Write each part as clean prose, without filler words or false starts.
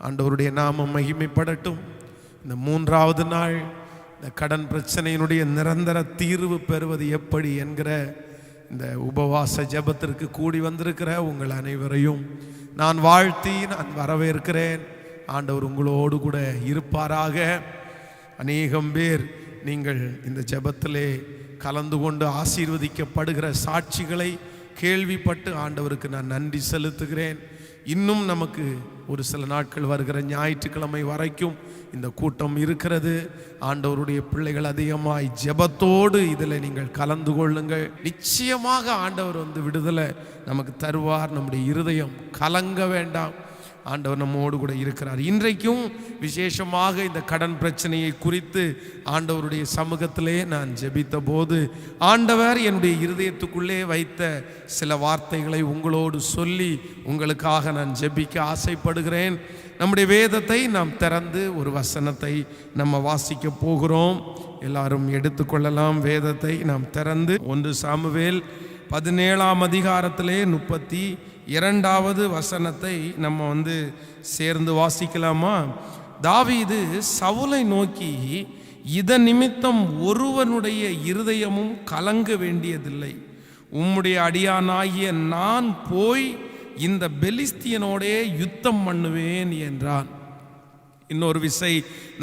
ஆண்டவருடைய நாமம் மகிமைப்படட்டும். இந்த 3வது நாள் இந்த கடன் பிரச்சனையினுடைய நிரந்தர தீர்வு பெறுவது எப்படி என்கிற இந்த உபவாச ஜெபத்திற்கு கூடி வந்திருக்கிற உங்கள் அனைவரையும் நான் வாழ்த்தி நான் வரவேற்கிறேன். ஆண்டவர் உங்களோடு கூட இருப்பாராக. அநேகம் பேர் நீங்கள் இந்த ஜெபத்திலே கலந்து கொண்டு ஆசீர்வதிக்கப்படுகிற சாட்சிகளை கேள்விப்பட்டு ஆண்டவருக்கு நான் நன்றி செலுத்துகிறேன். இன்னும் நமக்கு ஒரு சில நாட்கள் வருகிற ஞாயிற்றுக்கிழமை வரைக்கும் இந்த கூட்டம் இருக்கிறது. ஆண்டவருடைய பிள்ளைகள் அதிகமாய் ஜெபத்தோடு இதில் நீங்கள் கலந்து கொள்ளுங்கள். நிச்சயமாக ஆண்டவர் விடுதலை நமக்கு தருவார். நம்முடைய இருதயம் கலங்க வேண்டாம். ஆண்டவர் நம்மோடு கூட இருக்கிறார். இன்றைக்கும் விசேஷமாக இந்த கடன் பிரச்சனையை குறித்து ஆண்டவருடைய சமூகத்திலே நான் ஜெபித்த போது ஆண்டவர் என்னுடைய இருதயத்துக்குள்ளே வைத்த சில வார்த்தைகளை உங்களோடு சொல்லி உங்களுக்காக நான் ஜெபிக்க ஆசைப்படுகிறேன். நம்முடைய வேதத்தை நாம் திறந்து ஒரு வசனத்தை நம்ம வாசிக்க போகிறோம். எல்லாரும் எடுத்துக்கொள்ளலாம். வேதத்தை நாம் திறந்து 1 சாமுவேல் 17ஆம் அதிகாரத்திலே 32வது வசனத்தை நம்ம சேர்ந்து வாசிக்கலாமா? தாவீது சவுலை நோக்கி, இதன் நிமித்தம் ஒருவனுடைய இருதயமும் கலங்க வேண்டியதில்லை. உம்முடைய அடியானாகிய நான் போய் இந்த பெலிஸ்தியனோடே யுத்தம் பண்ணுவேன் என்றான். இன்னொரு விசை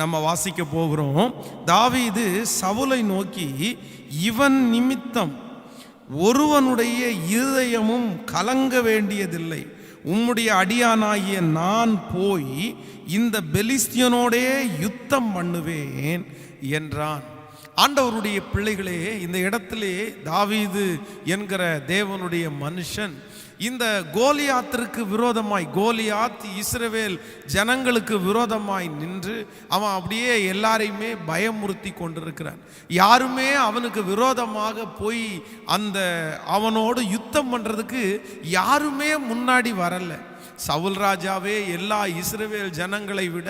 நம்ம வாசிக்க போகிறோம். தாவீது சவுலை நோக்கி, இவன் நிமித்தம் ஒருவனுடைய இருதயமும் கலங்க வேண்டியதில்லை. உம்முடைய அடியானாகிய நான் போய் இந்த பெலிஸ்தியனோடே யுத்தம் பண்ணுவேன் என்றான். ஆண்டவருடைய பிள்ளைகளே, இந்த இடத்திலே தாவீது என்கிற தேவனுடைய மனுஷன் இந்த கோலியாத்திற்கு விரோதமாய், கோலியாத் இஸ்ரவேல் ஜனங்களுக்கு விரோதமாய் நின்று அவன் அப்படியே எல்லாரையுமே பயமுறுத்தி கொண்டிருக்கிறான். யாருமே அவனுக்கு விரோதமாக போய் அவனோடு யுத்தம் பண்ணுறதுக்கு யாருமே முன்னாடி வரல. சவுல் ராஜாவே எல்லா இஸ்ரவேல் ஜனங்களை விட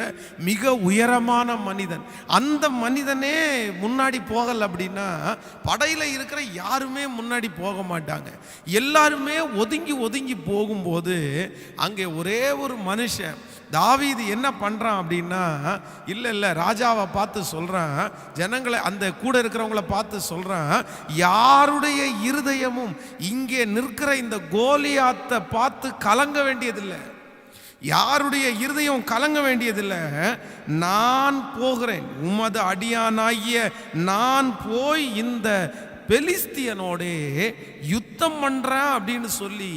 மிக உயரமான மனிதன். அந்த மனிதனே முன்னாடி போகல அப்படின்னா படையில இருக்கிற யாருமே முன்னாடி போக மாட்டாங்க. எல்லாருமே ஒதுங்கி ஒதுங்கி போகும்போது அங்கே ஒரே ஒரு மனுஷன் தாவீது என்ன பண்றான் அப்படின்னா, இல்ல ராஜாவை பார்த்து சொல்றான், ஜனங்களை அந்த கூட இருக்கிறவங்களை பார்த்து சொல்றான், யாருடைய இருதயமும் இங்கே நிற்கிற இந்த கோலியாத்தை பார்த்து கலங்க வேண்டியதில்லை. யாருடைய இருதயம் கலங்க வேண்டியதில்லை. நான் போகிறேன், உமது அடியானாகிய நான் போய் இந்த பெலிஸ்தியனோடே யுத்தம் பண்றேன் அப்படின்னு சொல்லி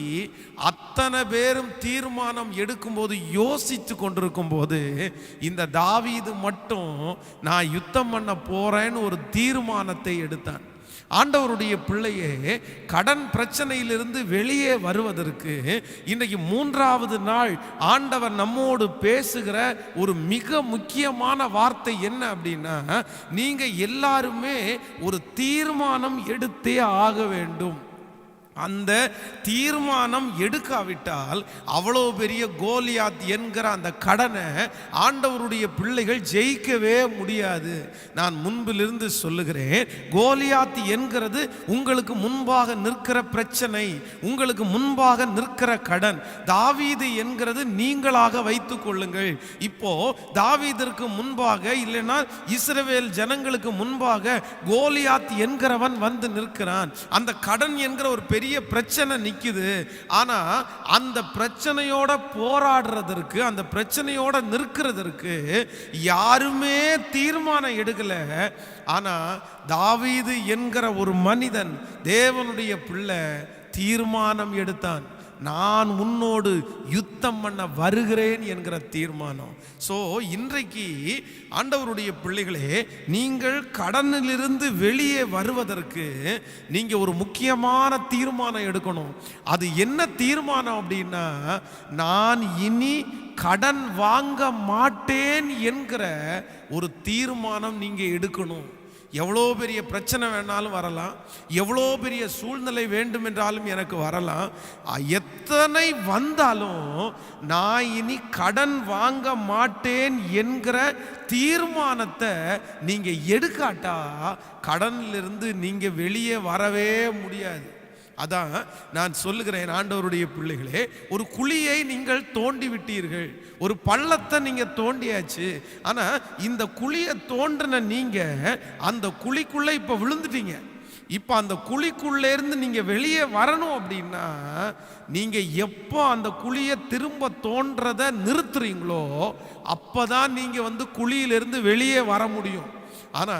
அத்தனை பேரும் தீர்மானம் எடுக்கும்போது, யோசித்து கொண்டிருக்கும் போது, இந்த தாவீது மட்டும் நான் யுத்தம் பண்ண போறேன்னு ஒரு தீர்மானத்தை எடுத்தான். ஆண்டவருடைய பிள்ளையே, கடன் பிரச்சனையிலிருந்து வெளியே வருவதற்கு இன்றைக்கு 3வது நாள் ஆண்டவர் நம்மோடு பேசுகிற ஒரு மிக முக்கியமான வார்த்தை என்ன அப்படின்னா, நீங்க எல்லாருமே ஒரு தீர்மானம் எடுத்தே ஆக வேண்டும். அந்த தீர்மானம் எடுக்காவிட்டால் அவ்வளோ பெரிய கோலியாத் என்கிற அந்த கடனை ஆண்டவருடைய பிள்ளைகள் ஜெயிக்கவே முடியாது. நான் முன்பிலிருந்து சொல்லுகிறேன், கோலியாத் என்கிறது உங்களுக்கு முன்பாக நிற்கிற பிரச்சனை, உங்களுக்கு முன்பாக நிற்கிற கடன். தாவீது என்கிறது நீங்களாக வைத்துக் கொள்ளுங்கள். இப்போ தாவீதிற்கு முன்பாக, இல்லைன்னா இஸ்ரவேல் ஜனங்களுக்கு முன்பாக கோலியாத் என்கிறவன் நிற்கிறான். அந்த கடன் என்கிற ஒரு பெரிய பிரச்சனை நிக்குது. ஆனா அந்த பிரச்சனையோட போராடுறதற்கு, அந்த பிரச்சனையோட நிற்கிறதற்கு யாருமே தீர்மானம் எடுக்கல. ஆனா தாவீது என்கிற ஒரு மனிதன், தேவனுடைய பிள்ளை, தீர்மானம் எடுத்தான். நான் உன்னோடு யுத்தம் பண்ண வருகிறேன் என்கிற தீர்மானம். ஸோ இன்றைக்கு ஆண்டவருடைய பிள்ளைகளே, நீங்கள் கடனிலிருந்து வெளியே வருவதற்கு நீங்க ஒரு முக்கியமான தீர்மானம் எடுக்கணும். அது என்ன தீர்மானம் அப்படின்னா, நான் இனி கடன் வாங்க மாட்டேன் என்கிற ஒரு தீர்மானம் நீங்க எடுக்கணும். எவ்வளோ பெரிய பிரச்சனை வேணாலும் வரலாம், எவ்வளோ பெரிய சூழ்நிலை வேண்டும் என்றாலும் எனக்கு வரலாம். எத்தனை வந்தாலும் நான் இனி கடன் வாங்க மாட்டேன் என்கிற தீர்மானத்தை நீங்க எடுக்காட்டா கடனிலிருந்து நீங்க வெளியே வரவே முடியாது. அதான் நான் சொல்லுகிறேன், ஆண்டவருடைய பிள்ளைகளே, ஒரு குழியை நீங்கள் தோண்டி விட்டீர்கள், ஒரு பள்ளத்தை நீங்க தோண்டியாச்சு. ஆனா இந்த குழியை தோண்டின நீங்க அந்த குழிக்குள்ள இப்ப விழுந்துட்டீங்க. இப்ப அந்த குழிக்குள்ளே இருந்து நீங்க வெளியே வரணும் அப்படின்னா, நீங்க எப்போ அந்த குழியை திரும்ப தோன்றதை நிறுத்துறீங்களோ அப்பதான் நீங்க குழியிலிருந்து வெளியே வர முடியும். ஆனா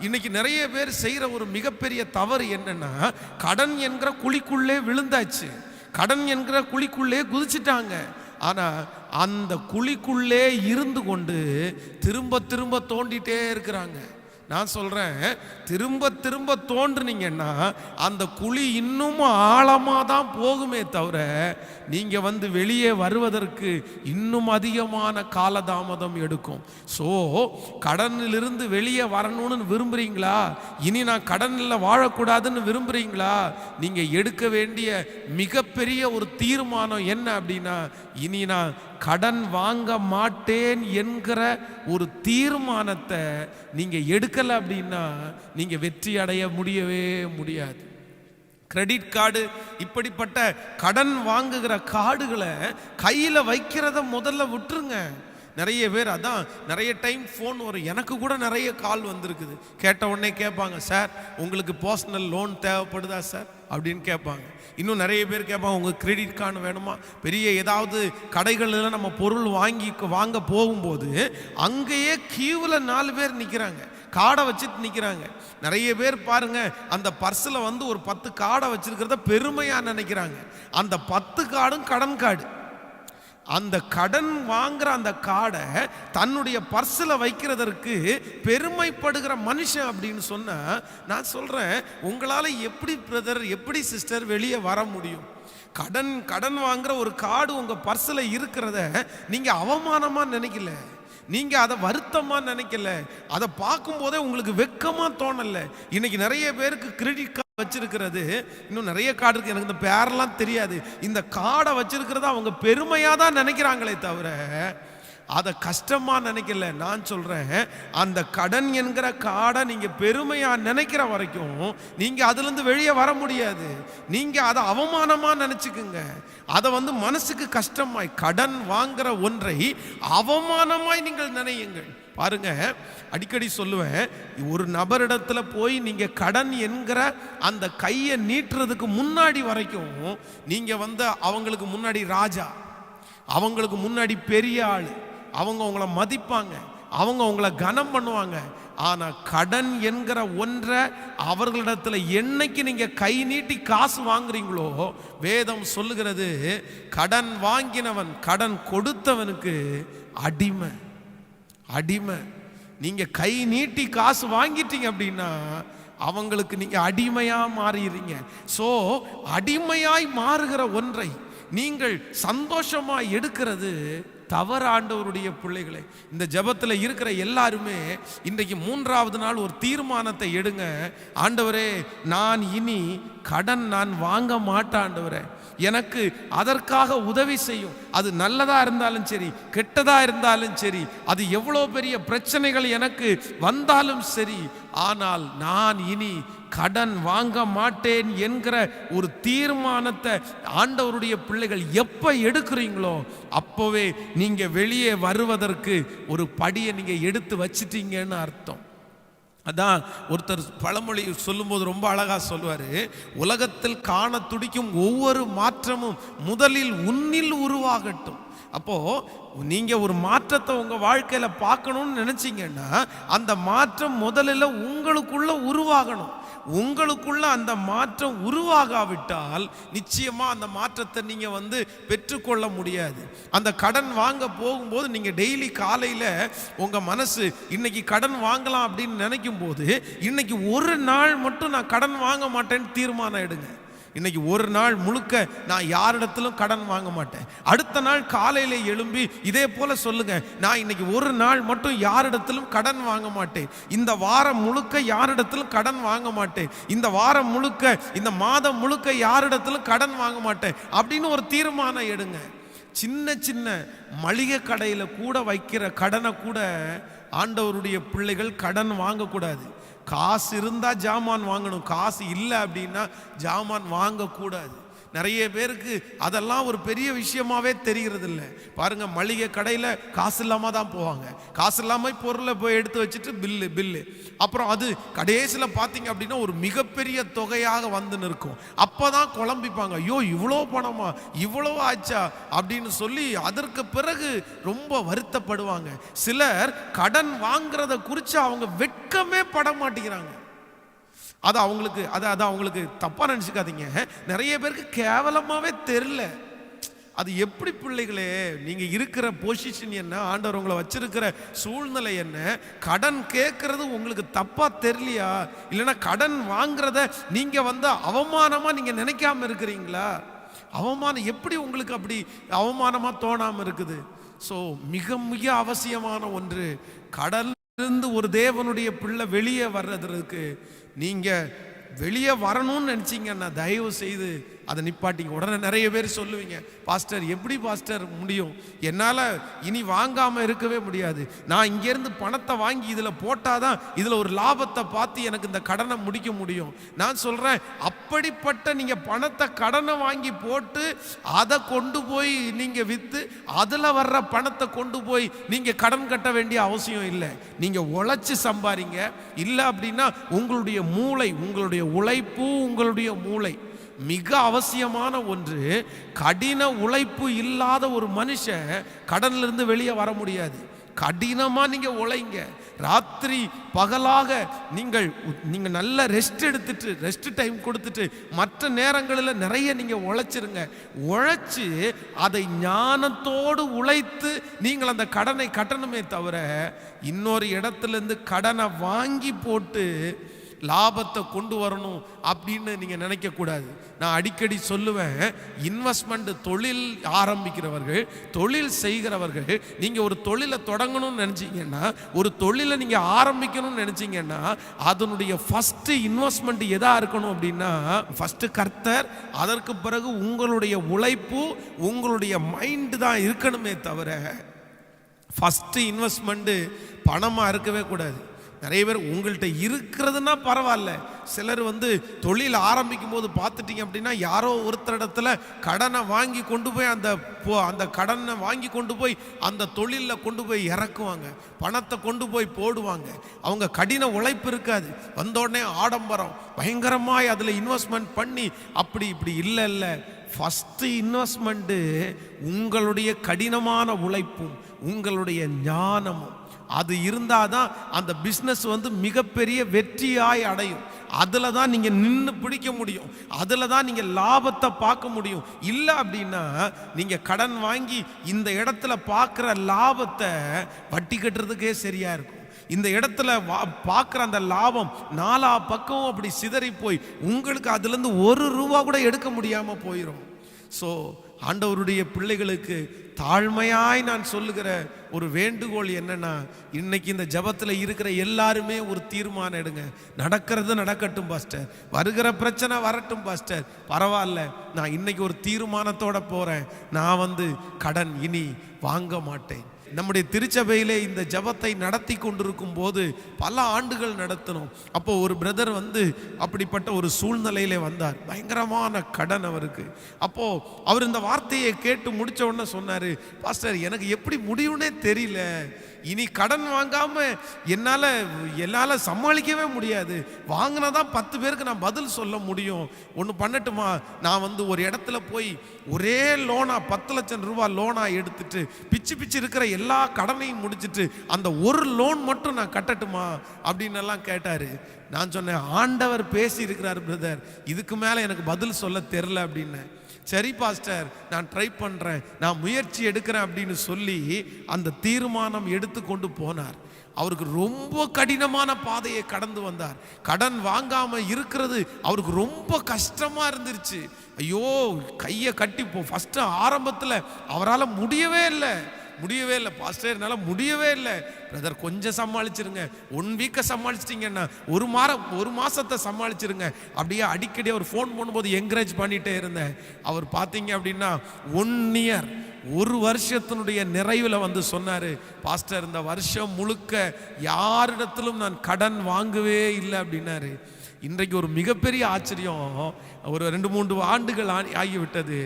இன்னைக்கு நிறைய பேர் செய்யற ஒரு மிகப்பெரிய தவறு என்னன்னா, கடன் என்கிற குழிக்குள்ளே விழுந்தாச்சு, கடன் என்கிற குழிக்குள்ளே குதிச்சிட்டாங்க. ஆனா அந்த குழிக்குள்ளே இருந்து கொண்டு திரும்ப திரும்ப தோண்டிட்டே இருக்கிறாங்க. நான் சொல்றேன், திரும்ப திரும்ப தோன்றுனீங்கன்னா அந்த குழி இன்னும் ஆழமா தான் போகுமே தவிர நீங்க வெளியே வருவதற்கு இன்னும் அதிகமான காலதாமதம் எடுக்கும். ஸோ கடனிலிருந்து வெளியே வரணும்னு விரும்புறீங்களா? இனி நான் கடனில் வாழக்கூடாதுன்னு விரும்புறீங்களா? நீங்க எடுக்க வேண்டிய மிகப்பெரிய ஒரு தீர்மானம் என்ன அப்படின்னா, இனி நான் கடன் வாங்க மாட்டேன் என்கிற ஒரு தீர்மானத்தை நீங்க எடுக்கல அப்படின்னா நீங்க வெற்றி அடைய முடியவே முடியாது. கிரெடிட் கார்டு, இப்படிப்பட்ட கடன் வாங்குகிற கார்டுகளை கையில வைக்கிறத முதல்ல விட்டுருங்க. நிறைய பேர் அதான் நிறைய டைம் ஃபோன் வரும், எனக்கு கூட நிறைய கால் வந்திருக்குது. கேட்ட உடனே கேட்பாங்க, சார் உங்களுக்கு பர்சனல் லோன் தேவைப்படுதா சார் அப்படின்னு கேட்பாங்க. இன்னும் நிறைய பேர் கேட்பாங்க, உங்களுக்கு கிரெடிட் கார்டு வேணுமா? பெரிய ஏதாவது கடைகளில் நம்ம பொருள் வாங்க போகும்போது அங்கேயே கியூவில் 4 பேர் நிற்கிறாங்க, கார்டை வச்சுட்டு நிற்கிறாங்க. நிறைய பேர் பாருங்க, அந்த பர்ஸில் ஒரு 10 கார்டை வச்சிருக்கிறத பெருமையாக நினைக்கிறாங்க. அந்த 10 கார்டும் கடன் கார்டு. அந்த கடன் வாங்குற அந்த கார்டை தன்னுடைய பர்ஸில் வைக்கிறதற்கு பெருமைப்படுகிற மனுஷன் அப்படின்னு சொன்னா, நான் சொல்றேன், உங்களால எப்படி பிரதர், எப்படி சிஸ்டர் வெளியே வர முடியும்? கடன் வாங்குற ஒரு கார்டு உங்க பர்ஸில் இருக்கிறத நீங்க அவமானமா நினைக்கல, நீங்க அதை வருத்தமா நினைக்கல, அதை பார்க்கும் போதே உங்களுக்கு வெக்கமா தோணல. இன்னைக்கு நிறைய பேருக்கு கிரெடிட் கார்டு வச்சிருக்கிறது, இன்னும் நிறைய கார்டு இருக்கு, எனக்கு இந்த பேரெல்லாம் தெரியாது, இந்த கார்டை வச்சிருக்கிறத அவங்க பெருமையா தான் நினைக்கிறாங்களே தவிர அதை கஷ்டமா நினைக்கல. நான் சொல்றேன், அந்த கடன் என்கிற கார்டை நீங்க பெருமையா நினைக்கிற வரைக்கும் நீங்க அதுல இருந்து வெளியே வர முடியாது. நீங்க அதை அவமானமா நினைச்சுக்குங்க, அதை மனசுக்கு கஷ்டமாய், கடன் வாங்குற ஒன்றை அவமானமாய் நீங்கள் நினையுங்கள். பாருங்க, அடிக்கடி சொல்லுவேன், ஒரு நபரிடத்துல போய் நீங்க கடன் என்கிற அந்த கையை நீட்டுறதுக்கு முன்னாடி வரைக்கும் நீங்க அவங்களுக்கு முன்னாடி ராஜா, அவங்களுக்கு முன்னாடி பெரிய ஆளு, அவங்க உங்களை மதிப்பாங்க, அவங்க உங்களை கனம் பண்ணுவாங்க. ஆனா கடன் என்கிற ஒன்றை அவர்களிடத்துல என்னைக்கு நீங்க கை நீட்டி காசு வாங்குறீங்களோ, வேதம் சொல்லுகிறது, கடன் வாங்கினவன் கடன் கொடுத்தவனுக்கு அடிமை. அடிமை. நீங்க கை நீட்டி காசு வாங்கிட்டீங்க அப்படின்னா அவங்களுக்கு நீங்க அடிமையா மாறிடுறீங்க. சோ அடிமையாய் மாறுகிற ஒன்றை நீங்கள் சந்தோஷமாய் எடுக்கிறது தவறு. ஆண்டவருடைய பிள்ளைகளே, இந்த ஜெபத்தில் இருக்கிற எல்லாருமே இன்றைக்கு 3வது நாள் ஒரு தீர்மானத்தை எடுங்க. ஆண்டவரே, நான் இனி கடன் நான் வாங்க மாட்டேன். ஆண்டவரே, எனக்கு அதற்காக உதவி செய்யும். அது நல்லதா இருந்தாலும் சரி, கெட்டதா இருந்தாலும் சரி, அது எவ்வளோ பெரிய பிரச்சனைகள் எனக்கு வந்தாலும் சரி, ஆனால் நான் இனி கடன் வாங்க மாட்டேன் என்கிற ஒரு தீர்மானத்தை ஆண்டவருடைய பிள்ளைகள் எப்ப எடுக்கிறீங்களோ அப்பவே நீங்க வெளியே வருவதற்கு ஒரு படியை நீங்க எடுத்து வச்சிட்டீங்கன்னு அர்த்தம். அதான் ஒருத்தர் பழமொழி சொல்லும்போது ரொம்ப அழகா சொல்லுவாரு, உலகத்தில் காண துடிக்கும் ஒவ்வொரு மாற்றமும் முதலில் உன்னில் உருவாகட்டும். அப்போ நீங்க ஒரு மாற்றத்தை உங்க வாழ்க்கையில பார்க்கணும்னு நினைச்சீங்கன்னா அந்த மாற்றம் முதலில் உங்களுக்குள்ள உருவாகணும். உங்களுக்குள்ள அந்த மாற்றம் உருவாகாவிட்டால் நிச்சயமா அந்த மாற்றத்தை நீங்க பெற்றுக்கொள்ள முடியாது. அந்த கடன் வாங்க போகும்போது நீங்க டெய்லி காலையில உங்க மனசு இன்னைக்கு கடன் வாங்கலாம் அப்படின்னு நினைக்கும் போது, இன்னைக்கு ஒரு நாள் மட்டும் நான் கடன் வாங்க மாட்டேன்னு தீர்மானம் எடுங்க. இன்னைக்கு ஒரு நாள் முழுக்க நான் யாரிடத்திலும் கடன் வாங்க மாட்டேன். அடுத்த நாள் காலையில எழும்பி இதே போல சொல்லுங்க, நான் இன்னைக்கு ஒரு நாள் மட்டும் யாரிடத்திலும் கடன் வாங்க மாட்டேன். இந்த வாரம் முழுக்க யாரிடத்திலும் கடன் வாங்க மாட்டேன். இந்த வாரம் முழுக்க, இந்த மாதம் முழுக்க யாரிடத்திலும் கடன் வாங்க மாட்டேன் அப்படின்னு ஒரு தீர்மானம் எடுங்க. சின்ன சின்ன மளிகை கடையில் கூட வைக்கிற கடனை கூட ஆண்டவருடைய பிள்ளைகள் கடன் வாங்கக்கூடாது. காசு இருந்தா ஜாமான் வாங்கணும், காசு இல்லை அப்படின்னா ஜாமான் வாங்கக்கூடாது. நிறைய பேருக்கு அதெல்லாம் ஒரு பெரிய விஷயமாவே தெரிகிறது இல்லை. பாருங்க, மளிகை கடையில் காசு இல்லாமல் தான் போவாங்க. காசு இல்லாமல் பொருளை போய் எடுத்து வச்சுட்டு பில்லு அப்புறம் அது கடைசியில் பார்த்தீங்க அப்படின்னா ஒரு மிகப்பெரிய தொகையாக வந்து நிற்கும். அப்போ தான் குழம்பிப்பாங்க, ஐயோ இவ்வளோ பணமா, இவ்வளோ ஆச்சா அப்படின்னு சொல்லி அதற்கு பிறகு ரொம்ப வருத்தப்படுவாங்க. சிலர் கடன் வாங்குறத குறித்து அவங்க வெட்கமே பட மாட்டேங்கிறாங்க. அது அவங்களுக்கு தப்பா நினைச்சுக்காதீங்க, நிறைய பேருக்கு கேவலமாவே தெரியல. அது எப்படி பிள்ளைகளே, நீங்க இருக்கிற பொசிஷன் என்ன, ஆண்டவர் உங்களை வச்சிருக்கிற சூழ்நிலை என்ன, கடன் கேட்கறது உங்களுக்கு தப்பா தெரியலையா? இல்லைன்னா கடன் வாங்குறத நீங்க அவமானமா நீங்க நினைக்காம இருக்கிறீங்களா? அவமானம் எப்படி உங்களுக்கு அப்படி அவமானமா தோணாம இருக்குது? ஸோ மிக மிக அவசியமான ஒன்று, கடன் இருந்து ஒரு தேவனுடைய பிள்ளை வெளியே வர்றதுக்கு நீங்க வெளியே வரணும்னு நினைச்சீங்கன்னா தயவு செய்து அதை நிப்பாட்டிங்க. உடனே நிறைய பேர் சொல்லுவீங்க, பாஸ்டர் எப்படி பாஸ்டர் முடியும், என்னால் இனி வாங்காமல் இருக்கவே முடியாது, நான் இங்கேருந்து பணத்தை வாங்கி இதில் போட்டாதான் இதில் ஒரு லாபத்தை பார்த்து எனக்கு இந்த கடனை முடிக்க முடியும். நான் சொல்கிறேன், அப்படிப்பட்ட நீங்கள் பணத்தை கடனை வாங்கி போட்டு அதை கொண்டு போய் நீங்கள் விற்று அதில் வர்ற பணத்தை கொண்டு போய் நீங்கள் கடன் கட்ட வேண்டிய அவசியம் இல்லை. நீங்கள் உழைச்சி சம்பாதிங்க. இல்லை அப்படின்னா உங்களுடைய மூளை, உங்களுடைய உழைப்பு, உங்களுடைய மூளை மிக அவசியமான ஒன்று. கடின உழைப்பு இல்லாத ஒரு மனுஷன் கடன்ல இருந்து வெளியே வர முடியாது. கடினமா நீங்க உழைங்க, ராத்திரி பகலாக நீங்கள் நல்ல ரெஸ்ட் எடுத்துட்டு, ரெஸ்ட் டைம் கொடுத்துட்டு மற்ற நேரங்களில் நிறைய நீங்க உழைச்சிருங்க. உழைச்சு அதை ஞானத்தோடு உழைத்து நீங்கள் அந்த கடனை கட்டணுமே தவிர இன்னொரு இடத்துல இருந்து கடனை வாங்கி போட்டு லாபத்தை கொண்டு வரணும் அப்படின்னு நீங்க நினைக்க கூடாது. நான் அடிக்கடி சொல்லுவேன், இன்வெஸ்ட்மெண்ட், தொழில் ஆரம்பிக்கிறவர்கள், தொழில் செய்கிறவர்கள், நீங்க ஒரு தொழிலை தொடங்கணும்னு நினைச்சீங்கன்னா, ஒரு தொழிலை நீங்க ஆரம்பிக்கணும்னு நினைச்சீங்கன்னா அதனுடைய ஃபர்ஸ்ட் இன்வெஸ்ட்மெண்ட் எதா இருக்கணும் அப்படின்னா, ஃபர்ஸ்ட் கர்த்தர், அதற்கு பிறகு உங்களுடைய உழைப்பு, உங்களுடைய மைண்ட் தான் இருக்கணுமே தவிர ஃபர்ஸ்ட் இன்வெஸ்ட்மெண்ட் பணமா இருக்கவே கூடாது. நிறைய பேர் உங்கள்கிட்ட இருக்கிறதுனா பரவாயில்ல, சிலர் தொழில் ஆரம்பிக்கும் போது பார்த்துட்டீங்க அப்படின்னா யாரோ ஒருத்தரிடத்துல கடனை வாங்கி கொண்டு போய் அந்த கடனை வாங்கி கொண்டு போய் அந்த தொழிலில் கொண்டு போய் இறக்குவாங்க, பணத்தை கொண்டு போய் போடுவாங்க. அவங்க கடின உழைப்பு இருக்காது, வந்தோடனே ஆடம்பரம் பயங்கரமாய் அதில் இன்வெஸ்ட்மெண்ட் பண்ணி அப்படி இப்படி இல்லை. ஃபஸ்ட்டு இன்வெஸ்ட்மெண்ட்டு உங்களுடைய கடினமான உழைப்பும் உங்களுடைய ஞானமும், அது இருந்தாதான் அந்த பிஸ்னஸ் மிகப்பெரிய வெற்றியாய் அடையும். அதில் தான் நீங்கள் நின்று பிடிக்க முடியும், அதில் தான் நீங்கள் லாபத்தை பார்க்க முடியும். இல்லை அப்படின்னா நீங்கள் கடன் வாங்கி இந்த இடத்துல பார்க்குற லாபத்தை வட்டி கட்டுறதுக்கே சரியாக இருக்கும். இந்த இடத்துல பார்க்குற அந்த லாபம் நாலா பக்கம் அப்படி சிதறி போய் உங்களுக்கு அதுலேருந்து ₹1 கூட எடுக்க முடியாமல் போயிடும். ஸோ ஆண்டவருடைய பிள்ளைகளுக்கு தாழ்மையாய் நான் சொல்லுகிற ஒரு வேண்டுகோள் என்னன்னா, இன்னைக்கு இந்த ஜபத்தில் இருக்கிற எல்லாருமே ஒரு தீர்மானம் எடுங்க. நடக்கிறது நடக்கட்டும் பாஸ்டர், வருகிற பிரச்சனை வரட்டும் பாஸ்டர், பரவாயில்ல, நான் இன்னைக்கு ஒரு தீர்மானத்தோட போறேன், நான் கடன் இனி வாங்க மாட்டேன். நம்முடைய திருச்சபையிலே இந்த ஜபத்தை நடத்தி கொண்டிருக்கும் போது பல ஆண்டுகள் நடத்தணும். அப்போ ஒரு பிரதர் அப்படிப்பட்ட ஒரு சூழ்நிலையிலே வந்தார், பயங்கரமான கடன் அவருக்கு. அப்போ அவர் இந்த வார்த்தையை கேட்டு முடிச்ச உடனே சொன்னாரு, பாஸ்டர் எனக்கு எப்படி முடியும்னே தெரியல, இனி கடன் வாங்காம என்னால் சமாளிக்கவே முடியாது, வாங்கினாதான் 10 பேருக்கு நான் பதில் சொல்ல முடியும். ஒன்று பண்ணட்டுமா, நான் ஒரு இடத்துல போய் ஒரே லோனா ₹10 லட்சம் லோனா எடுத்துட்டு பிச்சு இருக்கிற எல்லா கடனையும் முடிச்சுட்டு அந்த ஒரு லோன் மட்டும் நான் கட்டட்டுமா அப்படின்னு எல்லாம் கேட்டாரு. நான் சொன்னேன், ஆண்டவர் பேசி இருக்கிறார் பிரதர், இதுக்கு மேலே எனக்கு பதில் சொல்ல தெரில அப்படின்னு. சரி பாஸ்டர், நான் ட்ரை பண்ணுறேன், நான் முயற்சி எடுக்கிறேன் அப்படின்னு சொல்லி அந்த தீர்மானம் எடுத்துக்கொண்டு போனார். அவருக்கு ரொம்ப கடினமான பாதையை கடந்து வந்தார். கடன் வாங்காமல் இருக்கிறது அவருக்கு ரொம்ப கஷ்டமாக இருந்துருச்சு. ஐயோ கையை கட்டி ஃபஸ்ட்டு ஆரம்பத்தில் அவரால் முடியவே இல்லை. முடியவே இல்லை பாஸ்டர், என்னால் முடியவே இல்லை. பிரதர் கொஞ்சம் சமாளிச்சிருங்க, 1 வீக்கை சமாளிச்சிட்டிங்கன்னா ஒரு மாசத்தை சமாளிச்சிருங்க. அப்படியே அடிக்கடி அவர் ஃபோன் பண்ணும்போது என்கரேஜ் பண்ணிட்டே இருந்தேன். அவர் பார்த்தீங்க அப்படின்னா 1 இயர், 1 வருஷத்தினுடைய நிறைவில் வந்து சொன்னார், பாஸ்டர் இந்த வருஷம் முழுக்க யாரிடத்திலும் நான் கடன் வாங்கவே இல்லை அப்படின்னாரு. இன்றைக்கு ஒரு மிகப்பெரிய ஆச்சரியம், ஒரு 2-3 ஆண்டுகள் ஆகிவிட்டது.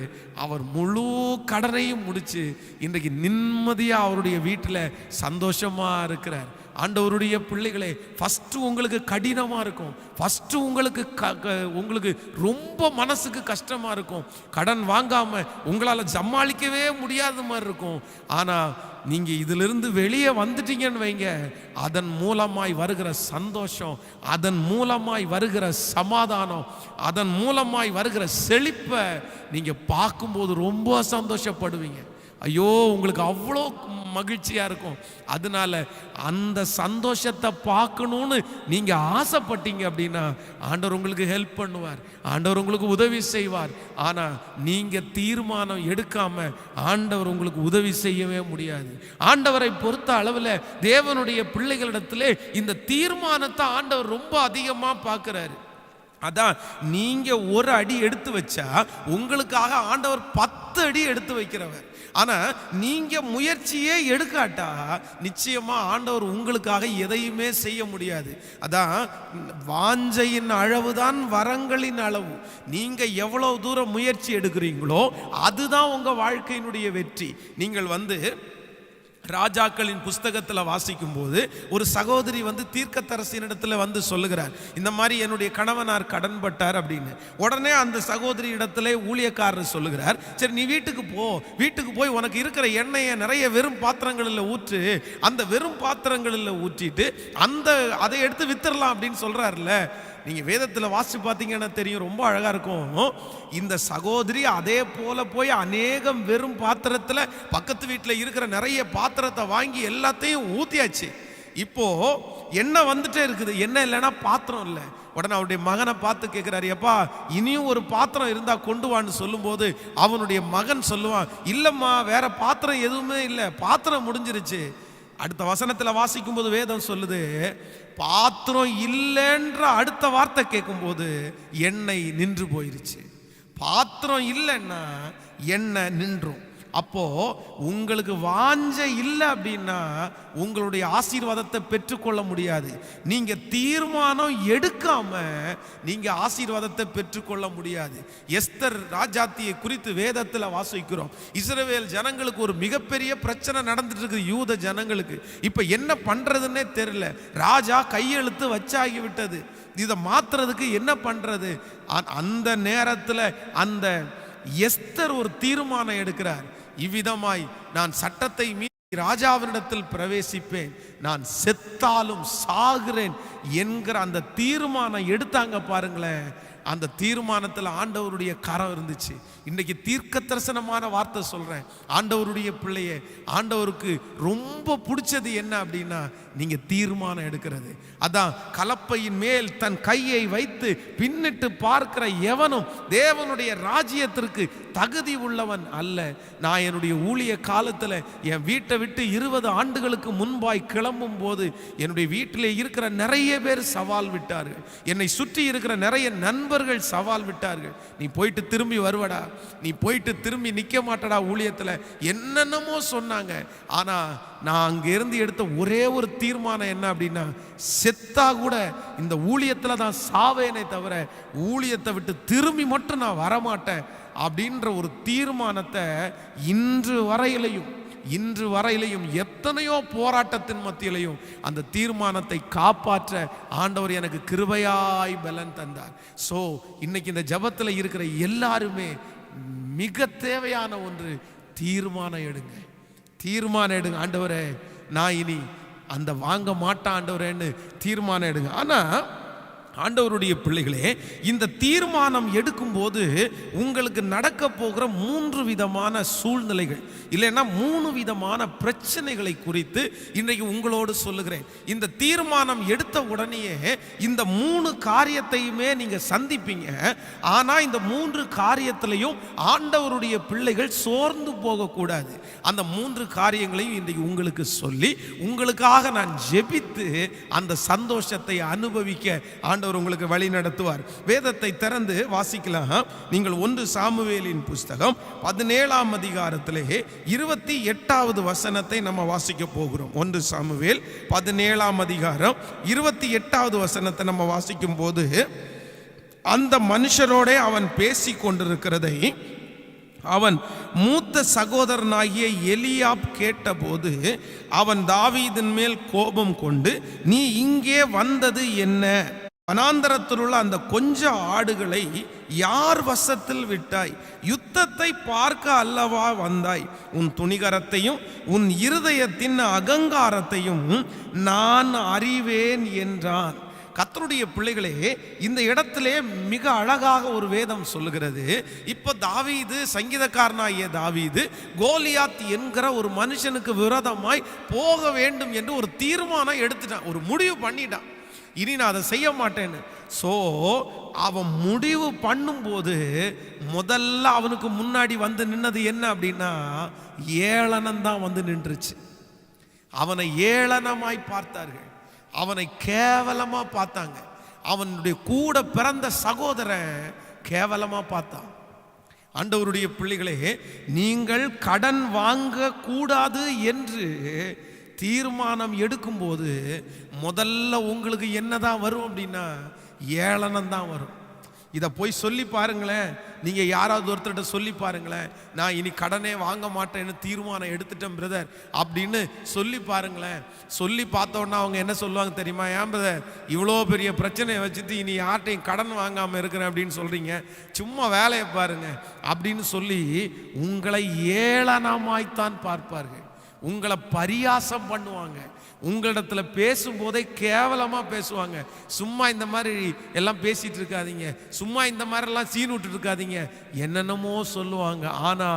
அவர் முழு கடனையும் முடிச்சு இன்றைக்கு நிம்மதியாக அவருடைய வீட்டில் சந்தோஷமா இருக்கிறார். ஆண்டவருடைய பிள்ளைகளே, ஃபஸ்ட்டு உங்களுக்கு கடினமாக இருக்கும், ஃபஸ்ட்டு உங்களுக்கு ரொம்ப மனசுக்கு கஷ்டமாக இருக்கும், கடன் வாங்காமல் உங்களால் சமாளிக்கவே முடியாத மாதிரி இருக்கும். ஆனால் நீங்கள் இதிலிருந்து வெளியே வந்துட்டீங்கன்னு வைங்க, அதன் மூலமாய் வருகிற சந்தோஷம், அதன் மூலமாய் வருகிற சமாதானம், அதன் மூலமாய் வருகிற செழிப்பை நீங்கள் பார்க்கும்போது ரொம்ப சந்தோஷப்படுவீங்க. ஐயோ, உங்களுக்கு அவ்வளோ மகிழ்ச்சியாக இருக்கும். அதனால அந்த சந்தோஷத்தை பார்க்கணும்னு நீங்கள் ஆசைப்பட்டீங்க அப்படின்னா ஆண்டவர் உங்களுக்கு ஹெல்ப் பண்ணுவார், ஆண்டவர் உங்களுக்கு உதவி செய்வார். ஆனால் நீங்கள் தீர்மானம் எடுக்காம ஆண்டவர் உங்களுக்கு உதவி செய்யவே முடியாது. ஆண்டவரை பொறுத்த அளவில் தேவனுடைய பிள்ளைகளிடத்திலே இந்த தீர்மானத்தை ஆண்டவர் ரொம்ப அதிகமாக பார்க்குறாரு. அதான் நீங்க 1 அடி எடுத்து வச்சா உங்களுக்காக ஆண்டவர் 10 அடி எடுத்து வைக்கிறவர். ஆனா நீங்க முயற்சியே எடுக்காட்டா நிச்சயமா ஆண்டவர் உங்களுக்காக எதையுமே செய்ய முடியாது. அதான் வாஞ்சையின் அளவுதான் வரங்களின் அளவு. நீங்க எவ்வளவு தூரம் முயற்சி எடுக்கிறீங்களோ அதுதான் உங்க வாழ்க்கையினுடைய வெற்றி. நீங்கள் ராஜாக்களின் புஸ்தகத்தில் வாசிக்கும் போது ஒரு சகோதரி தீர்க்கதரிசியினிடத்தில் சொல்லுகிறார், இந்த மாதிரி என்னுடைய கணவனார் கடன்பட்டார் அப்படின்னு. உடனே அந்த சகோதரி இடத்துல ஊழியக்காரர் சொல்லுகிறார், சரி நீ வீட்டுக்கு போய் உனக்கு இருக்கிற எண்ணெயை நிறைய வெறும் பாத்திரங்களில் ஊற்று, அந்த வெறும் பாத்திரங்களில் ஊற்றிட்டு அதை எடுத்து வித்துடலாம் அப்படின்னு சொல்றாருல்ல. நீங்க வேதத்தில் வாசிச்சு பார்த்தீங்கன்னா தெரியும், ரொம்ப அழகா இருக்கும். இந்த சகோதரி அதே போல போய் அநேகம் வெறும் பாத்திரத்தில் பக்கத்து வீட்டில் இருக்கிற நிறைய பாத்திரத்தை வாங்கி எல்லாத்தையும் ஊத்தியாச்சு. இப்போ என்ன வந்துட்டே இருக்குது, என்ன இல்லைன்னா பாத்திரம் இல்லை. உடனே அவருடைய மகனை பார்த்து கேட்கிறாரு, எப்பா இனியும் ஒரு பாத்திரம் இருந்தா கொண்டு வான்னு சொல்லும்போது அவனுடைய மகன் சொல்லுவான், இல்லம்மா வேற பாத்திரம் எதுவுமே இல்லை, பாத்திரம் முடிஞ்சிருச்சு. அடுத்த வசனத்தில் வாசிக்கும் போது வேதம் சொல்லுது, பாத்திரம் இல்லைன்ற அடுத்த வார்த்தை கேட்கும்போது எண்ணெய் நின்று போயிருச்சு. பாத்திரம் இல்லைன்னா எண்ணெய் நின்றும். அப்போ உங்களுக்கு வாஞ்ச இல்லை அப்படின்னா உங்களுடைய ஆசீர்வாதத்தை பெற்றுக்கொள்ள முடியாது. நீங்க தீர்மானம் எடுக்காம நீங்க ஆசீர்வாதத்தை பெற்றுக்கொள்ள முடியாது. எஸ்தர் ராஜாத்தியை குறித்து வேதத்தில் வாசிக்கிறோம். இஸ்ரவேல் ஜனங்களுக்கு ஒரு மிகப்பெரிய பிரச்சனை நடந்துட்டு இருக்கு, யூத ஜனங்களுக்கு. இப்ப என்ன பண்றதுன்னே தெரியல. ராஜா கையெழுத்து வச்சாகி விட்டது, இதை மாத்துறதுக்கு என்ன பண்றது? அந்த நேரத்தில் அந்த எஸ்தர் ஒரு தீர்மானம் எடுக்கிறார், இவ்விதமாய் நான் சட்டத்தை மீறி ராஜாவினிடத்தில் பிரவேசிப்பேன், நான் செத்தாலும் சாகிறேன் என்கிற அந்த தீர்மானம் எடுத்தாங்க பாருங்களேன். அந்த தீர்மானத்தில் ஆண்டவருடைய கரம் இருந்துச்சு. இன்னைக்கு தீர்க்க தரிசனமான வார்த்தை சொல்றேன், ஆண்டவருடைய பிள்ளையே, ஆண்டவருக்கு ரொம்ப பிடிச்சது என்ன அப்படின்னா நீங்க தீர்மானம் எடுக்கிறது. அதான் கலப்பையின் மேல் தன் கையை வைத்து பின்னிட்டு பார்க்கிற எவனும் தேவனுடைய ராஜ்யத்திற்கு தகுதி உள்ளவன் அல்ல. நான் என்னுடைய ஊழிய காலத்தில் என் வீட்டை விட்டு 20 ஆண்டுகளுக்கு முன்பாய் கிளம்பும் போது என்னுடைய வீட்டிலே இருக்கிற நிறைய பேர் சவால் விட்டார்கள், என்னை சுற்றி இருக்கிற நிறைய நண்பர்கள் சவால் விட்டார்கள், நீ போயிட்டு திரும்பி வருவடா, நீ போயிட்டு திரும்பி நிற்க மாட்டடா ஊழியத்தில், என்னென்னமோ சொன்னாங்க. ஆனால் நான் அங்கிருந்து எடுத்த ஒரே ஒரு தீர்மானம் என்ன அப்படின்னா, செத்தா கூட இந்த ஊழியத்தில் தான் சாவேனே தவிர ஊழியத்தை விட்டு திரும்பி மட்டும் நான் வரமாட்டேன் அப்படின்ற ஒரு தீர்மானத்தை இன்று வரையிலையும் எத்தனையோ போராட்டத்தின் மத்தியிலையும் அந்த தீர்மானத்தை காப்பாற்ற ஆண்டவர் எனக்கு கிருபையாய் பலன் தந்தார். ஸோ இன்னைக்கு இந்த ஜபத்தில் இருக்கிற எல்லாருமே மிக தேவையான ஒன்று, தீர்மானம் எடுங்க. ஆண்டவரே நான் இனி அந்த வாங்க மாட்டேன் ஆண்டவரேன்னு தீர்மானம் எடுங்க. ஆனால் ஆண்டவருடைய பிள்ளைகளே, இந்த தீர்மானம் எடுக்கும்போது உங்களுக்கு நடக்க போகிற 3 விதமான சூழ்நிலைகள், இல்லைன்னா 3 விதமான பிரச்சனைகளை குறித்து இன்றைக்கு உங்களோடு சொல்லுகிறேன். இந்த தீர்மானம் எடுத்த உடனேயே இந்த 3 காரியத்தையுமே நீங்க சந்திப்பீங்க. ஆனா இந்த 3 காரியத்திலையும் ஆண்டவருடைய பிள்ளைகள் சோர்ந்து போகக்கூடாது. அந்த 3 காரியங்களையும் இன்றைக்கு உங்களுக்கு சொல்லி உங்களுக்காக நான் ஜெபித்து அந்த சந்தோஷத்தை அனுபவிக்க ஆண்டவர் உங்களுக்கு வழி நடத்துவார். வேதத்தை திறந்து வாசிக்கலாம். நீங்கள் 1 சாமுவேலின் புஸ்தகம் 17ஆம் அதிகாரத்திலே 28வது வசனத்தை நம்ம வாசிக்க போகிறோம். 1 சாமுவேல் 17ஆம் அதிகாரம் 28வது வசனத்தை நம்ம வாசிக்கும் போது, அந்த மனுஷரோட அவன் பேசிக் கொண்டிருக்கிறதை அவன் மூத்த சகோதரனாகிய எலியாப் கேட்டபோது, அவன் தாவீதின் மேல் கோபம் கொண்டு, நீ இங்கே வந்தது என்ன? வனாந்தரத்தில் உள்ள அந்த கொஞ்ச ஆடுகளை யார் வசத்தில் விட்டாய்? யுத்தத்தை பார்க்க அல்லவா வந்தாய்? உன் துணிகரத்தையும் உன் இருதயத்தின் அகங்காரத்தையும் நான் அறிவேன் என்றான். கர்த்தருடைய பிள்ளைகளே, இந்த இடத்திலே மிக அழகாக ஒரு வேதம் சொல்லுகிறது. இப்போ தாவீது, சங்கீதக்காரனாகிய தாவீது, கோலியாத் என்கிற ஒரு மனுஷனுக்கு விரோதமாய் போக வேண்டும் என்று ஒரு தீர்மானம் எடுத்துட்டான், ஒரு முடிவு பண்ணிட்டான். இனி நான் அதை செய்ய மாட்டேன்னு. ஸோ அவன் முடிவு பண்ணும்போது முதல்ல அவனுக்கு முன்னாடி வந்து நின்னது என்ன அப்படின்னா, ஏளனம்தான் வந்து நின்றுச்சு. அவனை ஏளனமாய் பார்த்தார்கள், அவனை கேவலமா பார்த்தாங்க. அவனுடைய கூட பிறந்த சகோதரன் கேவலமா பார்த்தான். ஆண்டவருடைய பிள்ளைகளே, நீங்கள் கடன் வாங்க கூடாது என்று தீர்மானம் எடுக்கும்போது முதல்ல உங்களுக்கு என்னதான் வரும் அப்படின்னா, ஏளனம் தான் வரும். இதை போய் சொல்லி பாருங்களேன். நீங்க யாராவது ஒருத்தர்கிட்ட சொல்லி பாருங்களேன், நான் இனி கடனே வாங்க மாட்டேன்னு தீர்மானம் எடுத்துட்டேன் பிரதர் அப்படின்னு சொல்லி பாருங்களேன். சொல்லி பார்த்தோன்னா அவங்க என்ன சொல்லுவாங்க தெரியுமா? ஏன் பிரதர் இவ்வளோ பெரிய பிரச்சனையை வச்சுட்டு இனி யார்ட்டையும் கடன் வாங்காமல் இருக்கிறேன் அப்படின்னு சொல்றீங்க, சும்மா வேலையை பாருங்க அப்படின்னு சொல்லி உங்களை ஏளனமாய்த்தான் பார்ப்பார்கள். உங்களை பரியாசம் பண்ணுவாங்க. உங்களிடத்துல பேசும்போதே கேவலமா பேசுவாங்க. சும்மா இந்த மாதிரி எல்லாம் பேசிட்டு இருக்காதீங்க, சும்மா இந்த மாதிரி எல்லாம் சீன் விட்டுட்டு இருக்காதீங்க, என்னென்னமோ சொல்லுவாங்க. ஆனா